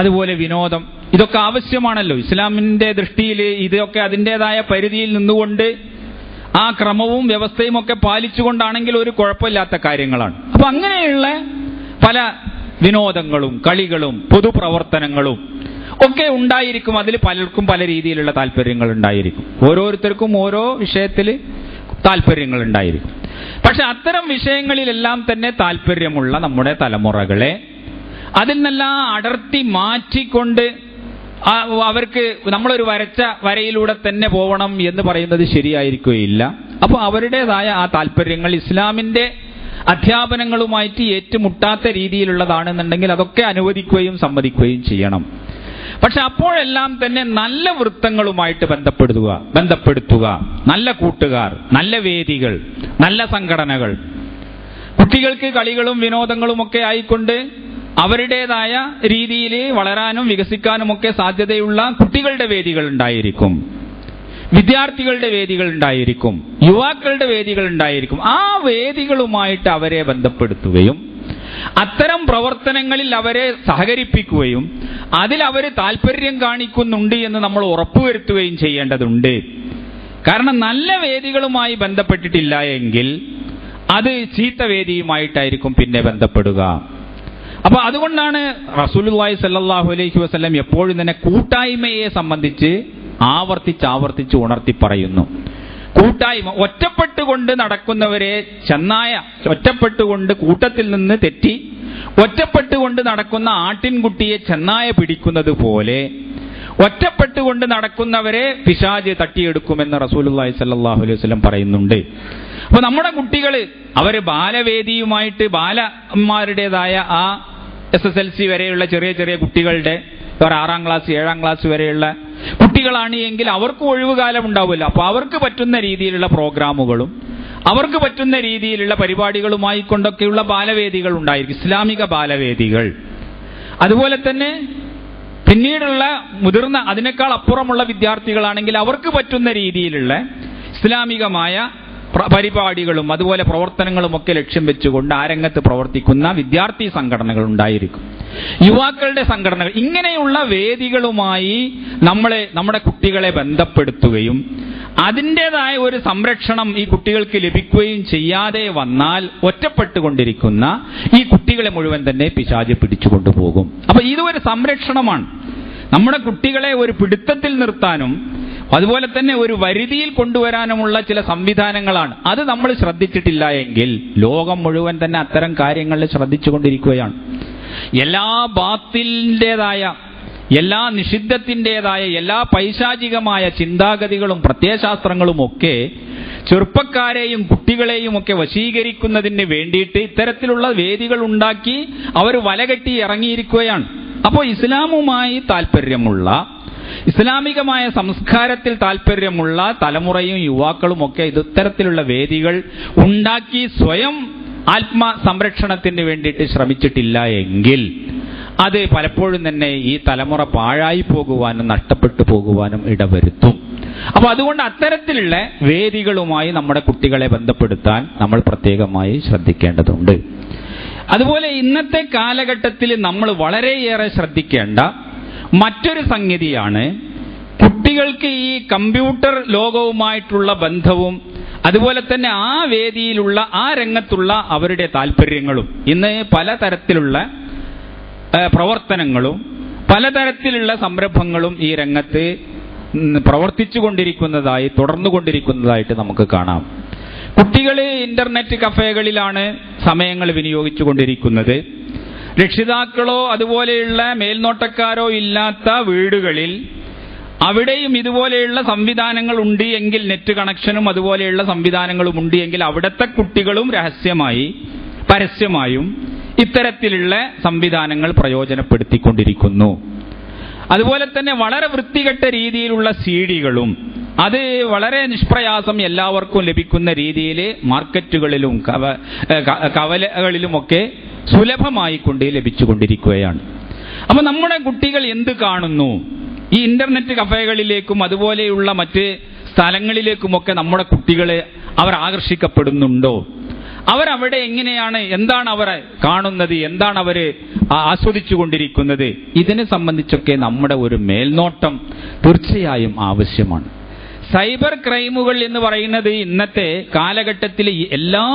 അതുപോലെ വിനോദം ഇതൊക്കെ ആവശ്യമാണല്ലോ. ഇസ്ലാമിന്റെ ദൃഷ്ടിയിൽ ഇതൊക്കെ അതിൻ്റെതായ പരിധിയിൽ നിന്നുകൊണ്ട് ആ ക്രമവും വ്യവസ്ഥയും ഒക്കെ പാലിച്ചുകൊണ്ടാണെങ്കിൽ ഒരു കുഴപ്പമില്ലാത്ത കാര്യങ്ങളാണ്. അപ്പൊ അങ്ങനെയുള്ള പല വിനോദങ്ങളും കളികളും പൊതുപ്രവർത്തനങ്ങളും ഒക്കെ ഉണ്ടായിരിക്കും. അതിൽ പലർക്കും പല രീതിയിലുള്ള താല്പര്യങ്ങൾ ഉണ്ടായിരിക്കും. ഓരോരുത്തർക്കും ഓരോ വിഷയത്തിൽ താല്പര്യങ്ങൾ ഉണ്ടായിരിക്കും. പക്ഷെ അത്തരം വിഷയങ്ങളിലെല്ലാം തന്നെ താല്പര്യമുള്ള നമ്മുടെ തലമുറകളെ അതിൽ നിന്നെല്ലാം അടർത്തി മാറ്റിക്കൊണ്ട് അവർക്ക് നമ്മളൊരു വരച്ച വരയിലൂടെ തന്നെ പോകണം എന്ന് പറയുന്നത് ശരിയായിരിക്കുകയില്ല. അപ്പോൾ അവരുടേതായ ആ താല്പര്യങ്ങൾ ഇസ്ലാമിന്റെ അധ്യാപനങ്ങളുമായിട്ട് ഏറ്റുമുട്ടാത്ത രീതിയിലുള്ളതാണെന്നുണ്ടെങ്കിൽ അതൊക്കെ അനുവദിക്കുകയും സമ്മതിക്കുകയും ചെയ്യണം. പക്ഷെ അപ്പോഴെല്ലാം തന്നെ നല്ല വൃത്തങ്ങളുമായിട്ട് ബന്ധപ്പെടുത്തുക, നല്ല കൂട്ടുകാർ, നല്ല വേദികൾ, നല്ല സംഘടനകൾ, കുട്ടികൾക്ക് കളികളും വിനോദങ്ങളും ഒക്കെ ആയിക്കൊണ്ട് അവരുടേതായ രീതിയിൽ വളരാനും വികസിക്കാനുമൊക്കെ സാധ്യതയുള്ള കുട്ടികളുടെ വേദികൾ ഉണ്ടായിരിക്കും, വിദ്യാർത്ഥികളുടെ വേദികൾ ഉണ്ടായിരിക്കും, യുവാക്കളുടെ വേദികൾ ഉണ്ടായിരിക്കും. ആ വേദികളുമായിട്ട് അവരെ ബന്ധപ്പെടുത്തുകയും അത്തരം പ്രവർത്തനങ്ങളിൽ അവരെ സഹകരിപ്പിക്കുകയും അതിൽ അവർ താല്പര്യം കാണിക്കുന്നുണ്ട് എന്ന് നമ്മൾ ഉറപ്പുവരുത്തുകയും ചെയ്യേണ്ടതുണ്ട്. കാരണം നല്ല വേദികളുമായി ബന്ധപ്പെട്ടിട്ടില്ല എങ്കിൽ അത് ചീത്ത വേദിയുമായിട്ടായിരിക്കും പിന്നെ ബന്ധപ്പെടുക. അപ്പൊ അതുകൊണ്ടാണ് റസൂലുള്ളാഹി സ്വല്ലല്ലാഹു അലൈഹി വസല്ലം എപ്പോഴും തന്നെ കൂട്ടായ്മയെ സംബന്ധിച്ച് ആവർത്തിച്ച് ഉണർത്തി പറയുന്നു. കൂട്ടായ്മ, ഒറ്റപ്പെട്ടുകൊണ്ട് നടക്കുന്നവരെ ഒറ്റപ്പെട്ടുകൊണ്ട് കൂട്ടത്തിൽ നിന്ന് തെറ്റി ഒറ്റപ്പെട്ടുകൊണ്ട് നടക്കുന്ന ആട്ടിൻകുട്ടിയെ ചെന്നായ പിടിക്കുന്നത് പോലെ ഒറ്റപ്പെട്ടുകൊണ്ട് നടക്കുന്നവരെ പിശാച് തട്ടിയെടുക്കുമെന്ന് റസൂലുള്ളാഹി സ്വല്ലല്ലാഹു അലൈഹി വസല്ലം പറയുന്നുണ്ട്. അപ്പൊ നമ്മുടെ കുട്ടികൾ അവര് ബാലവേദിയുമായിട്ട് ബാലന്മാരുടേതായ ആ SSLC വരെയുള്ള ചെറിയ ചെറിയ കുട്ടികളുടെ 6ാം ക്ലാസ് 7ാം ക്ലാസ് വരെയുള്ള കുട്ടികളാണ് എങ്കിൽ അവർക്ക് ഒഴിവുകാലം ഉണ്ടാവില്ല. അപ്പൊ അവർക്ക് പറ്റുന്ന രീതിയിലുള്ള പ്രോഗ്രാമുകളും അവർക്ക് പറ്റുന്ന രീതിയിലുള്ള പരിപാടികളുമായി കൊണ്ടൊക്കെയുള്ള ബാലവേദികൾ ഉണ്ടായിരിക്കും, ഇസ്ലാമിക ബാലവേദികൾ. അതുപോലെ തന്നെ പിന്നീടുള്ള മുതിർന്ന അതിനേക്കാൾ അപ്പുറമുള്ള വിദ്യാർത്ഥികളാണെങ്കിൽ അവർക്ക് പറ്റുന്ന രീതിയിലുള്ള ഇസ്ലാമികമായ പരിപാടികളും അതുപോലെ പ്രവർത്തനങ്ങളും ഒക്കെ ലക്ഷ്യം വെച്ചുകൊണ്ട് ആ രംഗത്ത് പ്രവർത്തിക്കുന്ന വിദ്യാർത്ഥി സംഘടനകൾ ഉണ്ടായിരിക്കും, യുവാക്കളുടെ സംഘടനകൾ. ഇങ്ങനെയുള്ള വേദികളുമായി നമ്മുടെ കുട്ടികളെ ബന്ധപ്പെടുത്തുകയും അതിൻ്റെതായ ഒരു സംരക്ഷണം ഈ കുട്ടികൾക്ക് ലഭിക്കുകയും ചെയ്യാതെ വന്നാൽ ഒറ്റപ്പെട്ടുകൊണ്ടിരിക്കുന്ന ഈ കുട്ടികളെ മുഴുവൻ തന്നെ പിശാച് പിടിച്ചുകൊണ്ടുപോകും. അപ്പൊ ഇതൊരു സംരക്ഷണമാണ്. നമ്മുടെ കുട്ടികളെ ഒരു പിടുത്തത്തിൽ നിർത്താനും അതുപോലെ തന്നെ ഒരു വരുതിയിൽ കൊണ്ടുവരാനുമുള്ള ചില സംവിധാനങ്ങളാണ്. അത് നമ്മൾ ശ്രദ്ധിച്ചിട്ടില്ല എങ്കിൽ ലോകം മുഴുവൻ തന്നെ അത്തരം കാര്യങ്ങളിൽ ശ്രദ്ധിച്ചുകൊണ്ടിരിക്കുകയാണ്. എല്ലാ ബാത്തിലിൻ്റെതായ, എല്ലാ നിഷിദ്ധത്തിൻ്റെതായ, എല്ലാ പൈശാചികമായ ചിന്താഗതികളും പ്രത്യയശാസ്ത്രങ്ങളും ഒക്കെ ചെറുപ്പക്കാരെയും കുട്ടികളെയും ഒക്കെ വശീകരിക്കുന്നതിന് വേണ്ടിയിട്ട് ഇത്തരത്തിലുള്ള വേദികൾ ഉണ്ടാക്കി അവർ വലകെട്ടി ഇറങ്ങിയിരിക്കുകയാണ്. അപ്പോൾ ഇസ്ലാമുമായി താല്പര്യമുള്ള, ഇസ്ലാമികമായ സംസ്കാരത്തിൽ താല്പര്യമുള്ള തലമുറയും യുവാക്കളും ഒക്കെ ഇത്തരത്തിലുള്ള വേദികൾ ഉണ്ടാക്കി സ്വയം ആത്മസംരക്ഷണത്തിന് വേണ്ടിയിട്ട് ശ്രമിച്ചിട്ടില്ല എങ്കിൽ അത് പലപ്പോഴും തന്നെ ഈ തലമുറ പാഴായി പോകുവാനും നഷ്ടപ്പെട്ടു പോകുവാനും ഇടവരുത്തും. അപ്പൊ അതുകൊണ്ട് അത്തരത്തിലുള്ള വേദികളുമായി നമ്മുടെ കുട്ടികളെ ബന്ധപ്പെടുത്താൻ നമ്മൾ പ്രത്യേകമായി ശ്രദ്ധിക്കേണ്ടതുണ്ട്. അതുപോലെ ഇന്നത്തെ കാലഘട്ടത്തിൽ നമ്മൾ വളരെയേറെ ശ്രദ്ധിക്കേണ്ട മറ്റൊരു സംഗതിയാണ് കുട്ടികൾക്ക് ഈ കമ്പ്യൂട്ടർ ലോകവുമായിട്ടുള്ള ബന്ധവും അതുപോലെ തന്നെ ആ വേദിയിലുള്ള ആ രംഗത്തുള്ള അവരുടെ താല്പര്യങ്ങളും. ഇന്ന് പലതരത്തിലുള്ള പ്രവർത്തനങ്ങളും പലതരത്തിലുള്ള സംരംഭങ്ങളും ഈ രംഗത്ത് പ്രവർത്തിച്ചുകൊണ്ടിരിക്കുന്നതായി തുടർന്നുകൊണ്ടിരിക്കുന്നതായിട്ട് നമുക്ക് കാണാം. കുട്ടികൾ ഇന്റർനെറ്റ് കഫേകളിലാണ് സമയങ്ങൾ വിനിയോഗിച്ചു കൊണ്ടിരിക്കുന്നത്. രക്ഷിതാക്കളോ അതുപോലെയുള്ള മേൽനോട്ടക്കാരോ ഇല്ലാത്ത വീടുകളിൽ അവിടെയും ഇതുപോലെയുള്ള സംവിധാനങ്ങൾ ഉണ്ട് എങ്കിൽ, നെറ്റ് കണക്ഷനും അതുപോലെയുള്ള സംവിധാനങ്ങളും ഉണ്ട് എങ്കിൽ അവിടുത്തെ കുട്ടികളും രഹസ്യമായി പരസ്യമായും ഇത്തരത്തിലുള്ള സംവിധാനങ്ങൾ പ്രയോജനപ്പെടുത്തിക്കൊണ്ടിരിക്കുന്നു. അതുപോലെ തന്നെ വളരെ വൃത്തികെട്ട രീതിയിലുള്ള CD-കളും അത് വളരെ നിഷ്പ്രയാസം എല്ലാവർക്കും ലഭിക്കുന്ന രീതിയിൽ മാർക്കറ്റുകളിലും കവലകളിലുമൊക്കെ സുലഭമായി കൊണ്ട് ലഭിച്ചുകൊണ്ടിരിക്കുകയാണ്. അപ്പൊ നമ്മുടെ കുട്ടികൾ എന്ത് കാണുന്നു? ഈ ഇന്റർനെറ്റ് കഫേകളിലേക്കും അതുപോലെയുള്ള മറ്റ് സ്ഥലങ്ങളിലേക്കുമൊക്കെ നമ്മുടെ കുട്ടികളെ അവർ ആകർഷിക്കപ്പെടുന്നുണ്ടോ? അവരവിടെ എങ്ങനെയാണ്, എന്താണ് അവർ കാണുന്നത്, എന്താണ് അവർ ആസ്വദിച്ചു കൊണ്ടിരിക്കുന്നത്? ഇതിനെ സംബന്ധിച്ചൊക്കെ നമ്മുടെ ഒരു മേൽനോട്ടം തീർച്ചയായും ആവശ്യമാണ്. സൈബർ ക്രൈമുകൾ എന്ന് പറയുന്നത് ഇന്നത്തെ കാലഘട്ടത്തിൽ എല്ലാ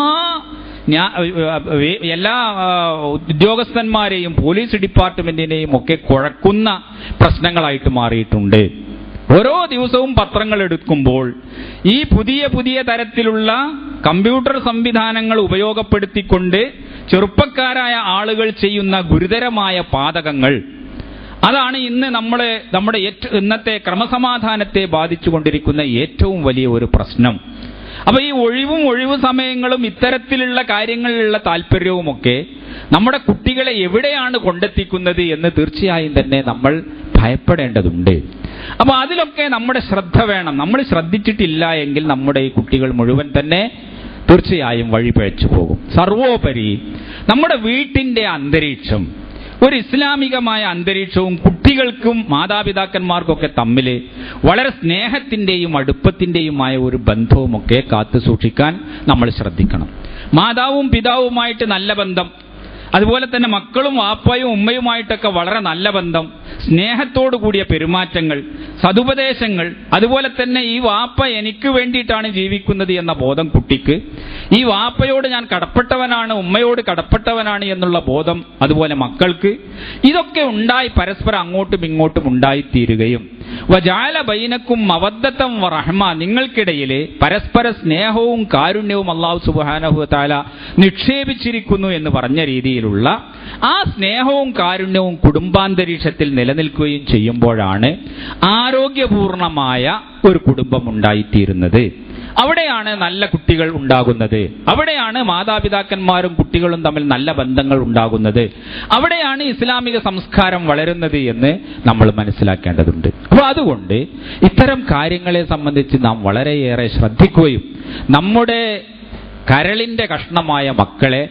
ഉദ്യോഗസ്ഥന്മാരെയും പോലീസ് ഡിപ്പാർട്ട്മെന്റിനെയും ഒക്കെ കുഴക്കുന്ന പ്രശ്നങ്ങളായിട്ട് മാറിയിട്ടുണ്ട്. ഓരോ ദിവസവും പത്രങ്ങൾ എടുക്കുമ്പോൾ ഈ പുതിയ പുതിയ തരത്തിലുള്ള കമ്പ്യൂട്ടർ സംവിധാനങ്ങൾ ഉപയോഗപ്പെടുത്തിക്കൊണ്ട് ചെറുപ്പക്കാരായ ആളുകൾ ചെയ്യുന്ന ഗുരുതരമായ പാതകങ്ങൾ, അതാണ് ഇന്ന് നമ്മുടെ ഇന്നത്തെ ക്രമസമാധാനത്തെ ബാധിച്ചുകൊണ്ടിരിക്കുന്ന ഏറ്റവും വലിയ ഒരു പ്രശ്നം. അപ്പൊ ഈ ഒഴിവ് സമയങ്ങളും ഇത്തരത്തിലുള്ള കാര്യങ്ങളിലുള്ള താല്പര്യവുമൊക്കെ നമ്മുടെ കുട്ടികളെ എവിടെയാണ് കൊണ്ടെത്തിക്കുന്നത് എന്ന് തീർച്ചയായും തന്നെ നമ്മൾ ഭയപ്പെടേണ്ടതുണ്ട്. അപ്പൊ അതിലൊക്കെ നമ്മുടെ ശ്രദ്ധ വേണം. നമ്മൾ ശ്രദ്ധിച്ചിട്ടില്ല എങ്കിൽ നമ്മുടെ ഈ കുട്ടികൾ മുഴുവൻ തന്നെ തീർച്ചയായും വഴിപിഴച്ചു പോകും. സർവോപരി നമ്മുടെ വീട്ടിന്റെ അന്തരീക്ഷം, ഒരു ഇസ്ലാമികമായ അന്തരീക്ഷവും കുട്ടികൾക്കും മാതാപിതാക്കന്മാർക്കൊക്കെ തമ്മിൽ വളരെ സ്നേഹത്തിന്റെയും അടുപ്പത്തിന്റെയുമായ ഒരു ബന്ധവുമൊക്കെ കാത്തു സൂക്ഷിക്കാൻ നമ്മൾ ശ്രദ്ധിക്കണം. മാതാവും പിതാവുമായിട്ട് നല്ല ബന്ധം, അതുപോലെ തന്നെ മക്കളും വാപ്പയും ഉമ്മയുമായിട്ടൊക്കെ വളരെ നല്ല ബന്ധം, സ്നേഹത്തോടു കൂടിയ പെരുമാറ്റങ്ങൾ, സതുപദേശങ്ങൾ, അതുപോലെ തന്നെ ഈ വാപ്പ എനിക്ക് വേണ്ടിയിട്ടാണ് ജീവിക്കുന്നത് എന്ന ബോധം കുട്ടിക്ക്, ഈ വാപ്പയോട് ഞാൻ കടപ്പെട്ടവനാണ്, ഉമ്മയോട് കടപ്പെട്ടവനാണ് എന്നുള്ള ബോധം അതുപോലെ മക്കൾക്ക്, ഇതൊക്കെ ഉണ്ടായി പരസ്പരം അങ്ങോട്ടും ഇങ്ങോട്ടും ഉണ്ടായിത്തീരുകയും വജഅല ബൈനക്കും മവദ്ദത്തൻ വറഹ്മ, നിങ്ങൾക്കിടയിൽ പരസ്പര സ്നേഹവും കാരുണ്യവും അല്ലാഹു സുബ്ഹാനഹു വ തആല നിക്ഷേപിച്ചിരിക്കുന്നു എന്ന് പറഞ്ഞ രീതിയിലുള്ള ആ സ്നേഹവും കാരുണ്യവും കുടുംബാന്തരീക്ഷത്തിൽ നിലനിൽക്കുകയും ചെയ്യുമ്പോഴാണ് ആരോഗ്യപൂർണമായ ഒരു കുടുംബം ഉണ്ടായിത്തീരുന്നത്. അവിടെയാണ് നല്ല കുട്ടികൾ ഉണ്ടാകുന്നത്. അവിടെയാണ് മാതാപിതാക്കന്മാരും കുട്ടികളും തമ്മിൽ നല്ല ബന്ധങ്ങൾ ഉണ്ടാകുന്നത്. അവിടെയാണ് ഇസ്ലാമിക സംസ്കാരം വളരുന്നത് എന്ന് നമ്മൾ മനസ്സിലാക്കേണ്ടതുണ്ട്. അപ്പോൾ അതുകൊണ്ട് ഇത്തരം കാര്യങ്ങളെ സംബന്ധിച്ച് നാം വളരെയേറെ ശ്രദ്ധിക്കുകയും നമ്മുടെ കരളിന്റെ കഷ്ണമായ മക്കളെ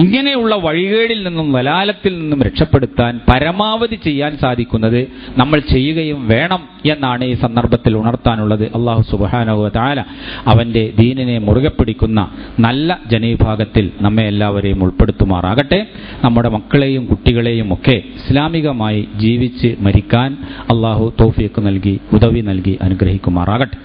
ഇങ്ങനെയുള്ള വഴികേടിൽ നിന്നും വലാലത്തിൽ നിന്നും രക്ഷപ്പെടുത്താൻ പരമാവധി ചെയ്യാൻ സാധിക്കുന്നത് നമ്മൾ ചെയ്യുകയും വേണം എന്നാണ് ഈ സന്ദർഭത്തിൽ ഉണർത്താനുള്ളത്. അല്ലാഹു സുബ്ഹാനഹു വ തആല അവന്റെ ദീനിനെ മുറുകെ പിടിക്കുന്ന നല്ല ജനവിഭാഗത്തിൽ നമ്മെ എല്ലാവരെയും ഉൾപ്പെടുത്തുമാറാകട്ടെ. നമ്മുടെ മക്കളെയും കുട്ടികളെയും ഒക്കെ ഇസ്ലാമികമായി ജീവിച്ച് മരിക്കാൻ അല്ലാഹു തൗഫീഖ് നൽകി ഉദവി നൽകി അനുഗ്രഹിക്കുമാറാകട്ടെ.